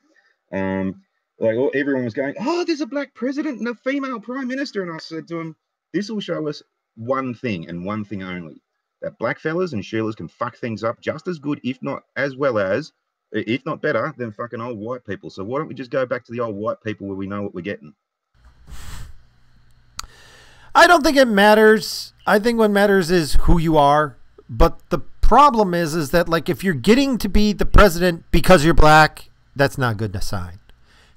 her. Like, everyone was going, oh, there's a black president and a female prime minister. And I said to him, this will show us one thing and one thing only. That black fellas and Sheilas can fuck things up just as good, if not as well as, if not better, than fucking old white people. So why don't we just go back to the old white people where we know what we're getting? I don't think it matters. I think what matters is who you are. But the problem is that, like, if you're getting to be the president because you're black, that's not a good sign.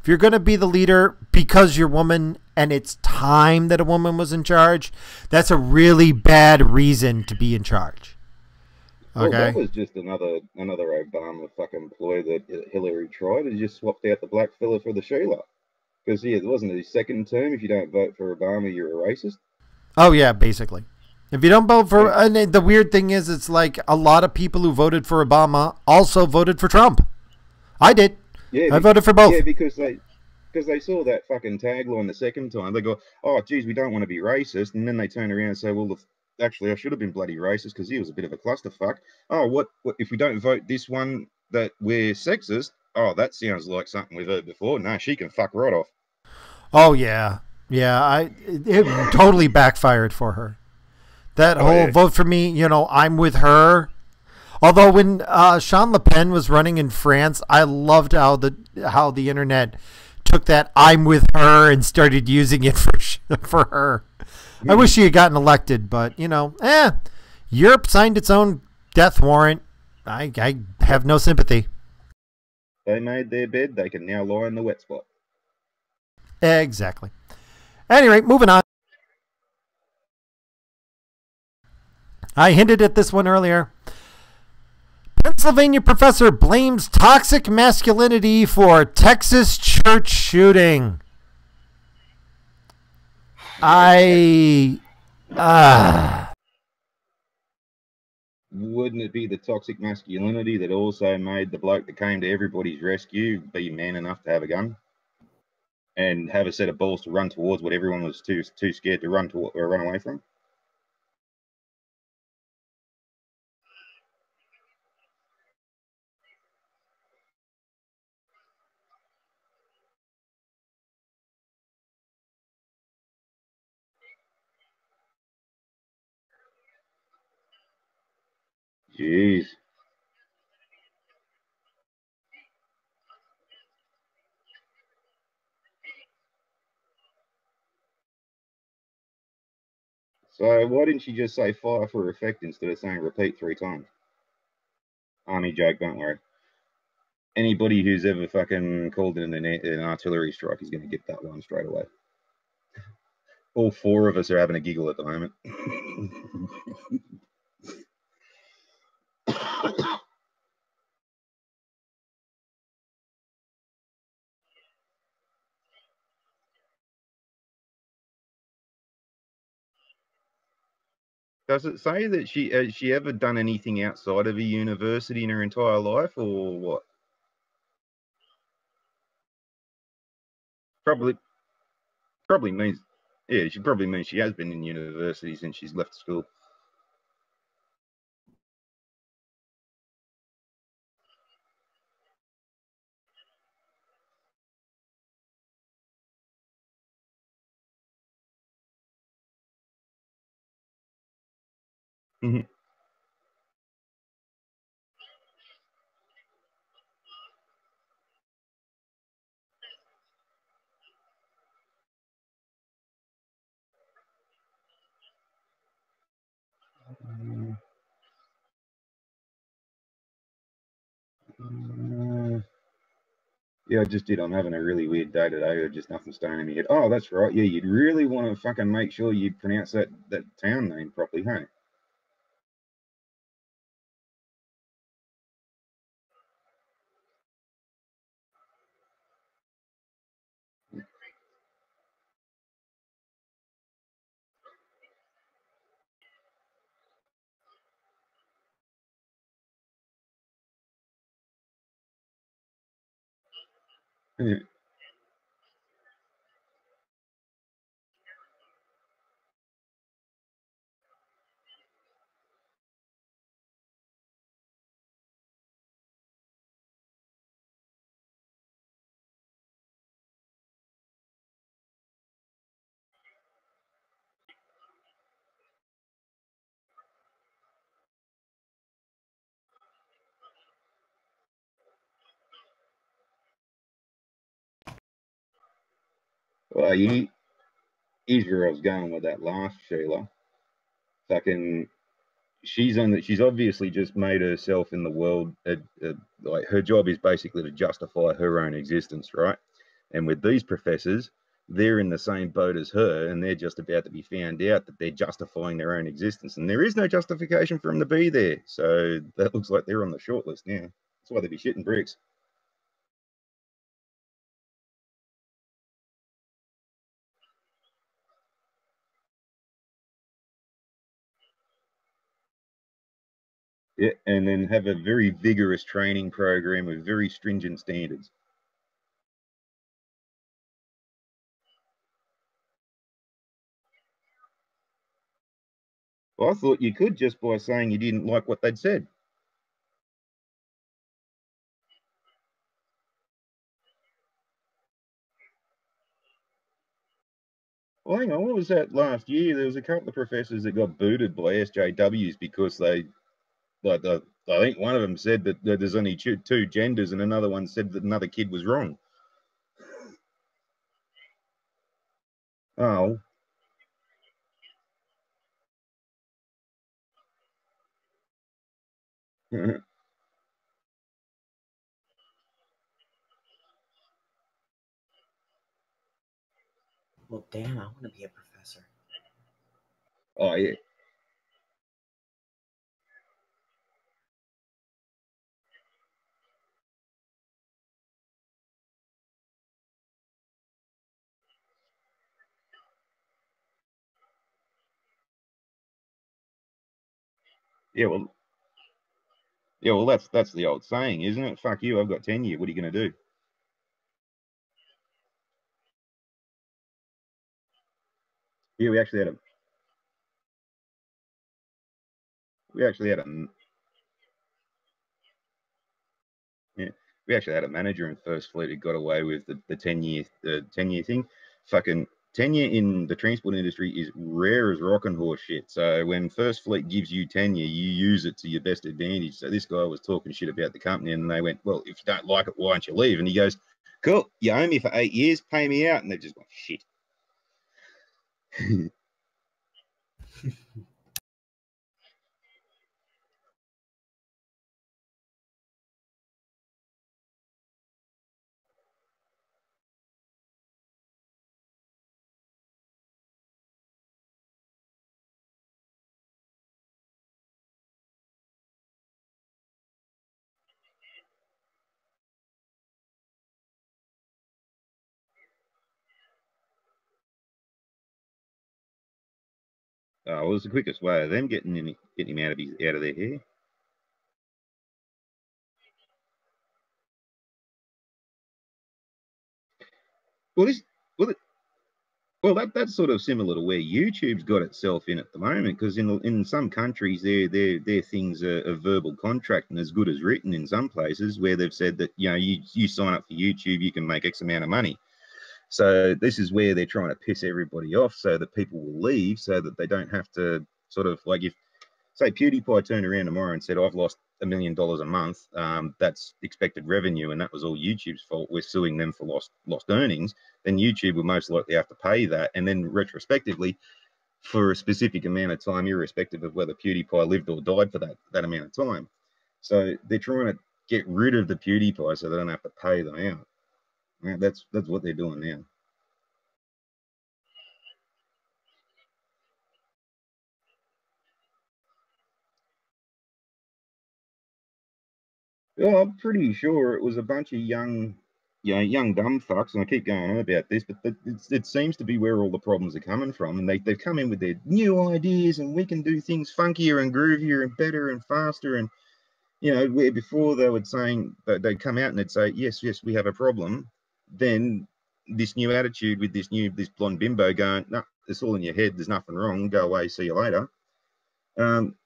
If you're going to be the leader because you're woman and it's time that a woman was in charge, that's a really bad reason to be in charge. Okay? Well, that was just another Obama fucking ploy that Hillary tried. He just swapped out the black fella for the Sheila. Because yeah, it wasn't his second term. If you don't vote for Obama, you're a racist. Oh yeah, basically. If you don't vote for, Yeah. and the weird thing is, it's like a lot of people who voted for Obama also voted for Trump. I did. Yeah, I voted for both. yeah, because they saw that fucking tagline the second time. They go, "Oh, geez, we don't want to be racist," and then they turn around and say, "Well, actually, I should have been bloody racist because he was a bit of a clusterfuck." Oh, what if we don't vote this one that we're sexist? Oh, that sounds like something we've heard before. No, she can fuck right off. Oh yeah, yeah. It totally backfired for her. That Oh whole yeah, vote for me, I'm with her. Although when Jean Le Pen was running in France, I loved how the internet took that "I'm with her" and started using it for her. I wish she had gotten elected, but Europe signed its own death warrant. I have no sympathy. they made their bed. They can now lie in the wet spot. Exactly. Anyway, moving on. I hinted at this one earlier. Pennsylvania professor blames toxic masculinity for Texas church shooting. Wouldn't it be the toxic masculinity that also made the bloke that came to everybody's rescue be man enough to have a gun and have a set of balls to run towards what everyone was too scared to run or run away from? Jeez. So why didn't she just say fire for effect instead of saying repeat 3 times? Army joke, don't worry. Anybody who's ever fucking called in an artillery strike is going to get that one straight away. All 4 of us are having a giggle at the moment. Does it say that she has she ever done anything outside of a university in her entire life, or what? Probably, probably means, yeah, she probably means she has been in university since she's left school. Mhm. Yeah, I just did. I'm having a really weird day today. Or just nothing staying in my head. Oh, that's right. Yeah, you'd really want to fucking make sure you pronounce that town name properly, hey? Yeah. Well, here's where I was going with that last Sheila. Fucking she's obviously just made herself in the world like her job is basically to justify her own existence, right? And with these professors, they're in the same boat as her, and they're just about to be found out that they're justifying their own existence, and there is no justification for them to be there. So that looks like they're on the short list now. That's why they'd be shitting bricks. Yeah, and then have a very vigorous training program with very stringent standards. Well, I thought you could just by saying you didn't like what they'd said. Well, hang on, what was that last year? There was a couple of professors that got booted by SJWs because they, I think one of them said that there's only two genders, and another one said that another kid was wrong. Oh. Well, damn, I want to be a professor. Oh, yeah. Yeah, well, that's the old saying, isn't it? Fuck you, I've got tenure. What are you going to do? Yeah, we actually had a yeah, we actually had a manager in First Fleet who got away with the 10-year thing. Fucking tenure in the transport industry is rare as rock and horse shit. So when First Fleet gives you tenure, you use it to your best advantage. So this guy was talking shit about the company, and they went, "Well, if you don't like it, why don't you leave?" And he goes, "Cool, you owe me for 8 years, pay me out." And they've just gone, "Shit." It was the quickest way of them getting him out of their hair. Well, this well, Well, that's sort of similar to where YouTube's got itself in at the moment, because in some countries their things are verbal contract and as good as written in some places where they've said that you sign up for YouTube, you can make X amount of money. So this is where they're trying to piss everybody off so that people will leave, so that they don't have to sort of like if say PewDiePie turned around tomorrow and said, "I've lost $1 million a month. That's expected revenue, and that was all YouTube's fault. We're suing them for lost earnings." Then YouTube would most likely have to pay that, and then retrospectively, for a specific amount of time, irrespective of whether PewDiePie lived or died for that amount of time. So they're trying to get rid of the PewDiePie so they don't have to pay them out. Yeah, that's what they're doing now. Well, I'm pretty sure it was a bunch of young dumb fucks, and I keep going on about this, but it seems to be where all the problems are coming from, and they've come in with their new ideas, and we can do things funkier and groovier and better and faster, and where before they would saying that they'd come out and they'd say, yes, we have a problem, then this new attitude with this blonde bimbo going, no, it's all in your head, there's nothing wrong, go away, see you later.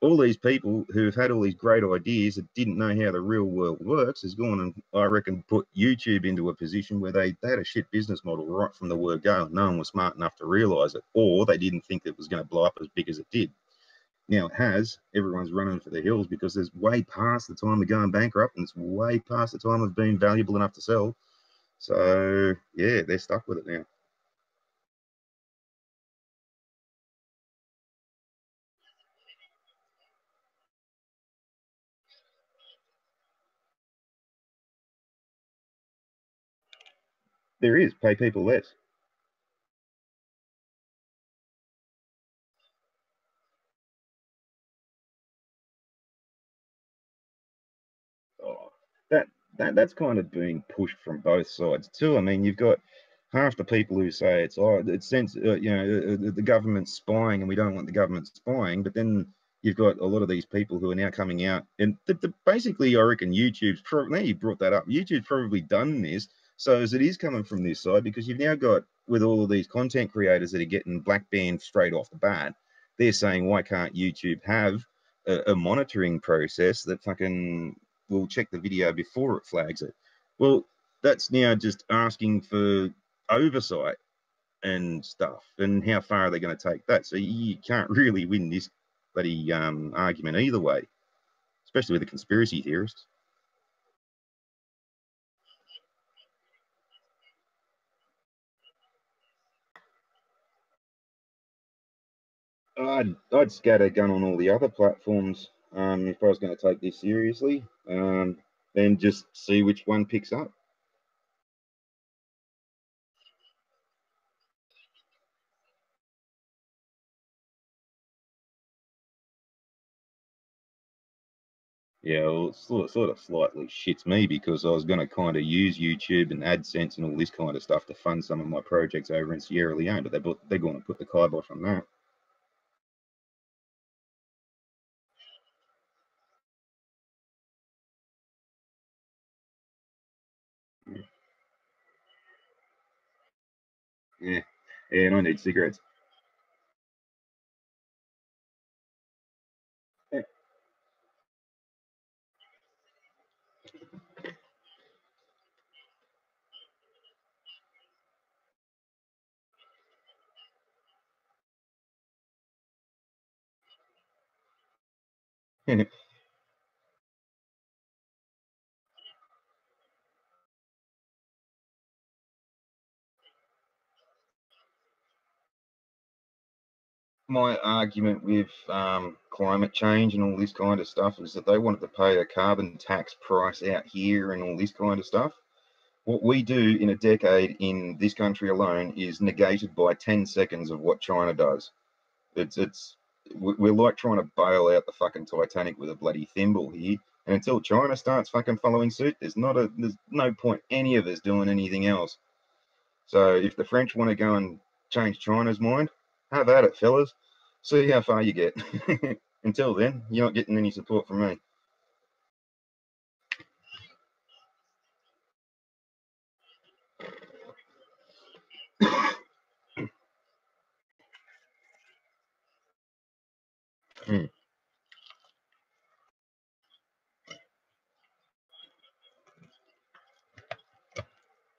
All these people who've had all these great ideas that didn't know how the real world works has gone and, I reckon, put YouTube into a position where they had a shit business model right from the word go, and no one was smart enough to realise it, or they didn't think it was going to blow up as big as it did. Now it has. Everyone's running for the hills because there's way past the time of going bankrupt, and it's way past the time of being valuable enough to sell. So, yeah, they're stuck with it now. There is. Pay people less. Oh, that's kind of being pushed from both sides too. I mean, you've got half the people who say it's the government's spying and we don't want the government spying, but then you've got a lot of these people who are now coming out, and basically, I reckon YouTube's probably, now you brought that up, YouTube's probably done this, so as it is coming from this side, because you've now got, with all of these content creators that are getting black banned straight off the bat, they're saying, why can't YouTube have a monitoring process that fucking will check the video before it flags it? Well, that's now just asking for oversight and stuff, and how far are they going to take that? So you can't really win this bloody argument either way, especially with the conspiracy theorists. I'd scattergun on all the other platforms if I was going to take this seriously, and just see which one picks up. Yeah, well, it sort of slightly shits me, because I was going to kind of use YouTube and AdSense and all this kind of stuff to fund some of my projects over in Sierra Leone, but they're going to put the kibosh on that. Yeah, yeah, and I need cigarettes. My argument with climate change and all this kind of stuff is that they wanted to pay a carbon tax price out here and all this kind of stuff. What we do in a decade in this country alone is negated by 10 seconds of what China does. We're like trying to bail out the fucking Titanic with a bloody thimble here. And until China starts fucking following suit, there's no point any of us doing anything else. So if the French want to go and change China's mind, have at it, fellas. See how far you get. Until then, you're not getting any support from me. Hmm.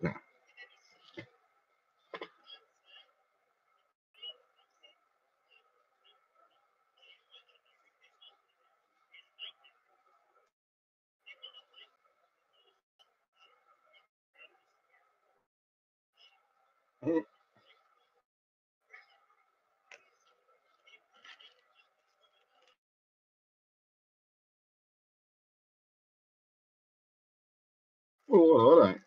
Nah. Well, I don't.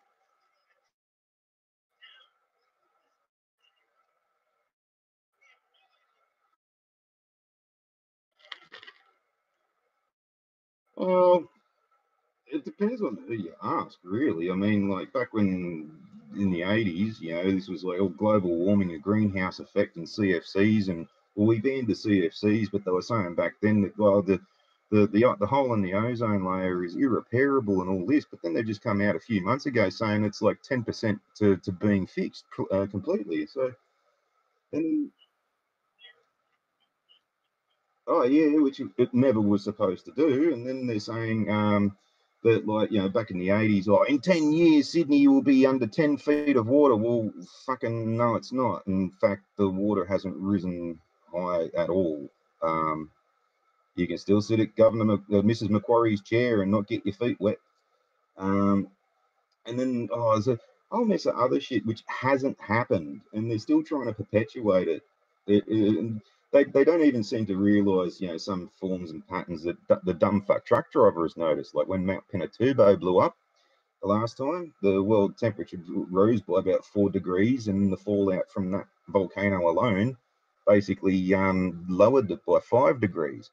Well, it depends on who you ask, really. I mean, like back when in the 80s, this was like all global warming, a greenhouse effect, and CFCs, and well, we banned the CFCs, but they were saying back then that well, the hole in the ozone layer is irreparable and all this, but then they just come out a few months ago saying it's like 10% to being fixed completely. So, and oh yeah, which it never was supposed to do. And then they're saying that, like, back in the 80s, oh, in 10 years, Sydney will be under 10 feet of water. Well, fucking no, it's not. In fact, the water hasn't risen high at all. You can still sit at Mrs. Macquarie's chair and not get your feet wet. Um, and then, there's a whole mess of other shit which hasn't happened, and they're still trying to perpetuate it. They don't even seem to realise, some forms and patterns that the dumb fuck truck driver has noticed. Like when Mount Pinatubo blew up the last time, the world temperature rose by about 4 degrees, and the fallout from that volcano alone basically lowered it by 5 degrees.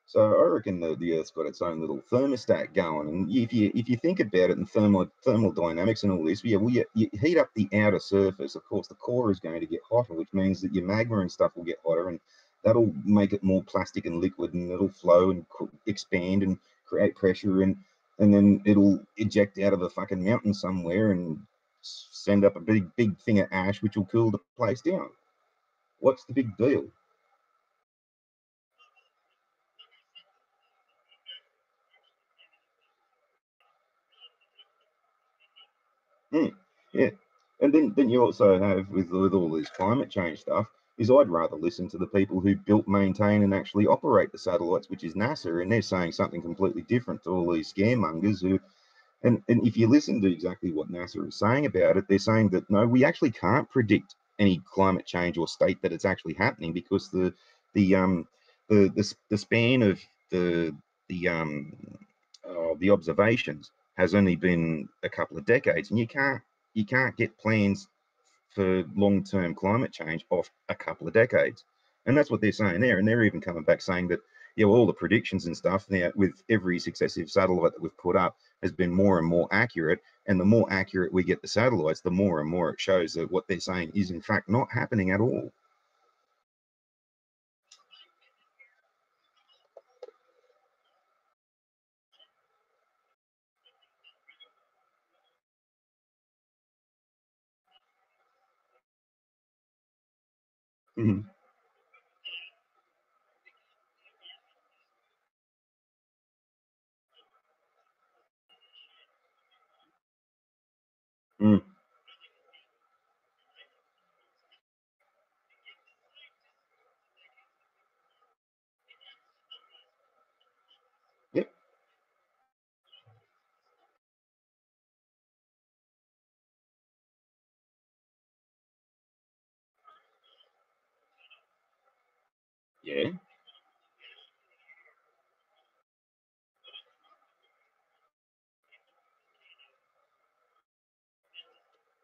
So I reckon the Earth's got its own little thermostat going, and if you think about it in thermodynamics and all this, you heat up the outer surface. Of course, the core is going to get hotter, which means that your magma and stuff will get hotter, and that'll make it more plastic and liquid, and it'll flow and expand and create pressure, and then it'll eject out of a fucking mountain somewhere and send up a big thing of ash, which will cool the place down. What's the big deal? Yeah. And then you also have with all this climate change stuff, is I'd rather listen to the people who built, maintain, and actually operate the satellites, which is NASA, and they're saying something completely different to all these scaremongers who. And if you listen to exactly what NASA is saying about it, they're saying that no, we actually can't predict any climate change or state that it's actually happening, because the span of the observations has only been a couple of decades, and you can't get plans for long-term climate change off a couple of decades. And that's what they're saying there. And they're even coming back saying that, yeah, well, all the predictions and stuff now with every successive satellite that we've put up has been more and more accurate. And the more accurate we get the satellites, the more and more it shows that what they're saying is in fact not happening at all. Mm-hmm. Mm. Yep. Yeah.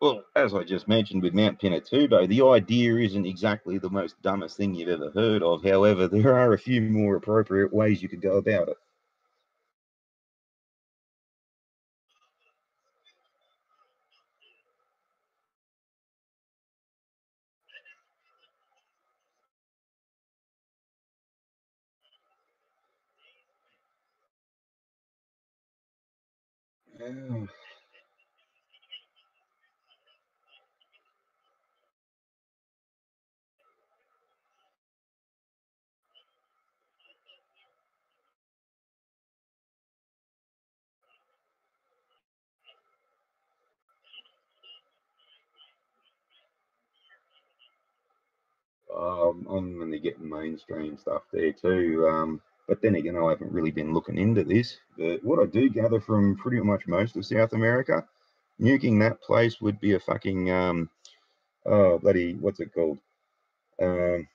Well, as I just mentioned with Mount Pinatubo, the idea isn't exactly the most dumbest thing you've ever heard of. However, there are a few more appropriate ways you could go about it. Oh, I'm only getting mainstream stuff there too. But then again, I haven't really been looking into this. But what I do gather from pretty much most of South America, nuking that place would be a fucking oh bloody what's it called? Um,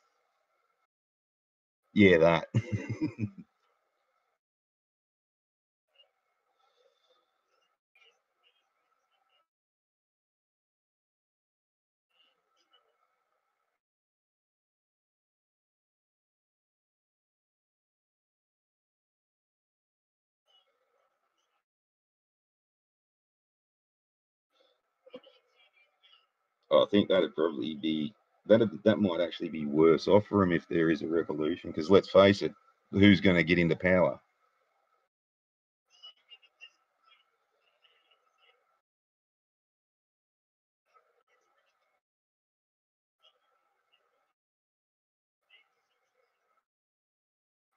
yeah, that. I think that'd probably be that might actually be worse off for him if there is a revolution. Because let's face it, who's going to get into power?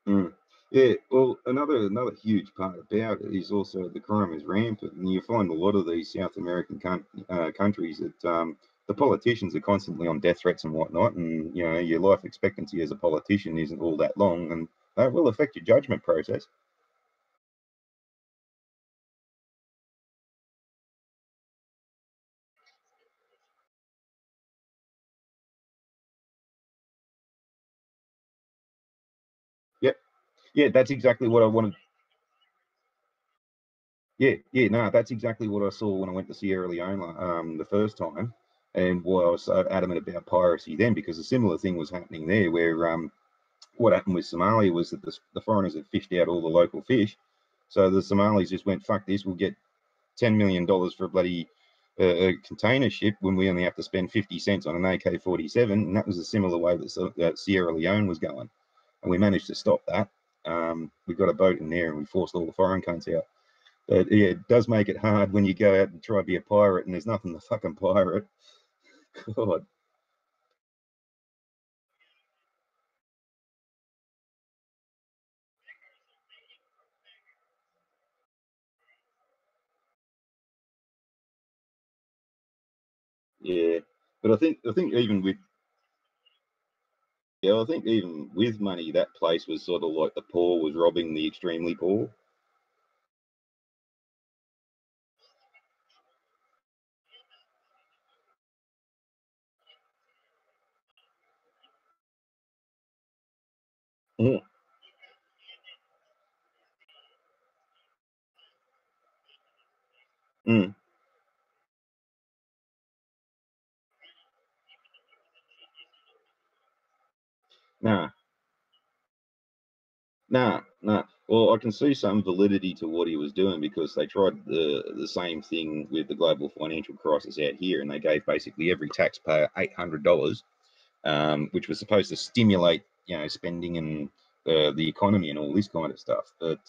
Mm. Yeah, well, another huge part about it is also the crime is rampant, and you find a lot of these South American countries that the politicians are constantly on death threats and whatnot, and you know your life expectancy as a politician isn't all that long, and that will affect your judgment process. Yep, yeah, that's exactly what I wanted. Yeah, yeah, no, that's exactly what I saw when I went to Sierra Leone the first time, and why I was so adamant about piracy then, because a similar thing was happening there, where what happened with Somalia was that the foreigners had fished out all the local fish, so the Somalis just went, "Fuck this, we'll get $10 million for a bloody a container ship when we only have to spend 50 cents on an AK-47, and that was a similar way that Sierra Leone was going. And we managed to stop that. We got a boat in there and we forced all the foreign cunts out. But yeah, it does make it hard when you go out and try to be a pirate and there's nothing to fucking pirate. God. Yeah. But I think even with I think even with money, that place was sort of like the poor was robbing the extremely poor. Mm. Mm. Nah, nah. Well, I can see some validity to what he was doing because they tried the same thing with the global financial crisis out here, and they gave basically every taxpayer $800, which was supposed to stimulate, spending and the economy and all this kind of stuff. But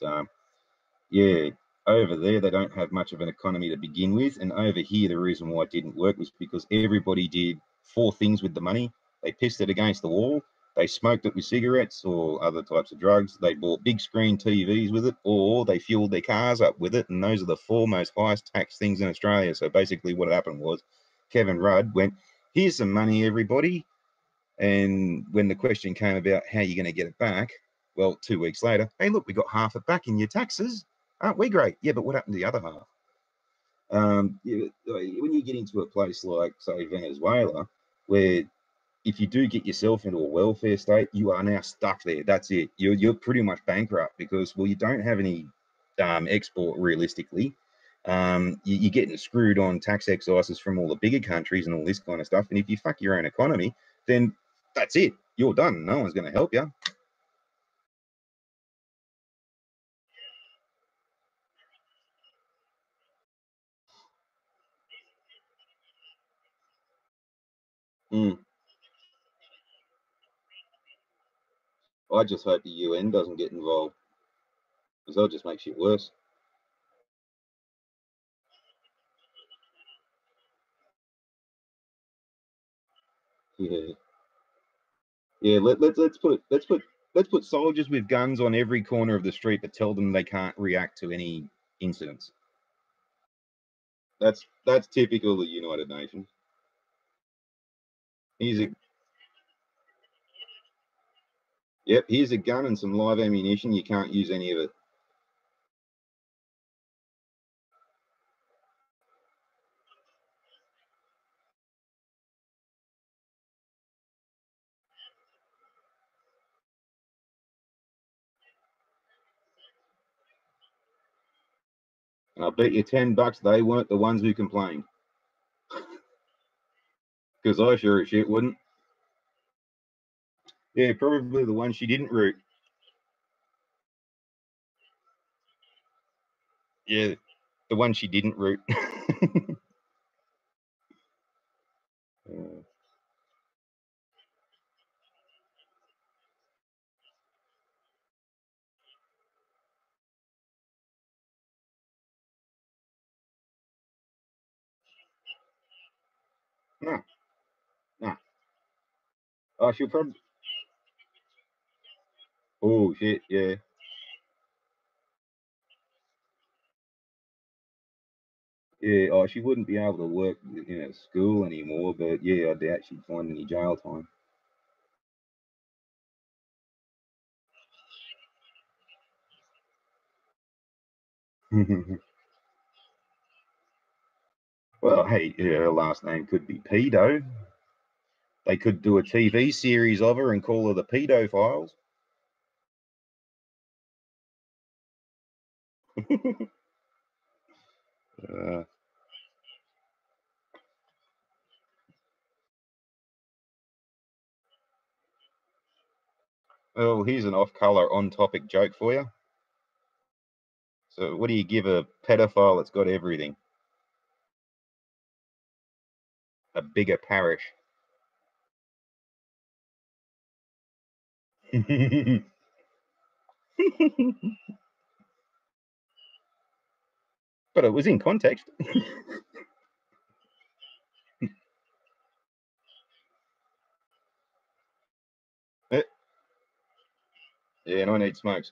yeah, over there they don't have much of an economy to begin with, and over here the reason why it didn't work was because everybody did four things with the money. They pissed it against the wall, they smoked it with cigarettes or other types of drugs, they bought big screen TVs with it, or they fueled their cars up with it, and those are the four most highest tax things in Australia. So basically what happened was Kevin Rudd went, here's some money, everybody. And when the question came about how you're going to get it back, well, 2 weeks later, hey, look, we got half it back in your taxes. Aren't we great? Yeah, but what happened to the other half? When you get into a place like, say, Venezuela, where if you do get yourself into a welfare state, you are now stuck there. That's it. You're pretty much bankrupt because, well, you don't have any export realistically. You're getting screwed on tax excises from all the bigger countries and all this kind of stuff. And if you fuck your own economy, then that's it. You're done. No one's going to help you. Mm. I just hope the UN doesn't get involved because they'll just make shit worse. Yeah, yeah. Let's put soldiers with guns on every corner of the street, but tell them they can't react to any incidents. That's typical of the United Nations. Here's a Yep. Here's a gun and some live ammunition. You can't use any of it. And I'll bet you $10 they weren't the ones who complained because I sure as shit wouldn't. Yeah, probably the one she didn't root. Yeah, the one she didn't root. uh, no, no. Oh, she'll probably. Oh shit, yeah, yeah. Oh, she wouldn't be able to work in a school anymore. But yeah, I doubt she'd find any jail time. Well, hey, her last name could be Pedo. They could do a TV series of her and call her the Pedo Files. uh, well, here's an off-color, on-topic joke for you. So, what do you give a pedophile that's got everything? a bigger parish. But it was in context. Yeah, and I need smokes.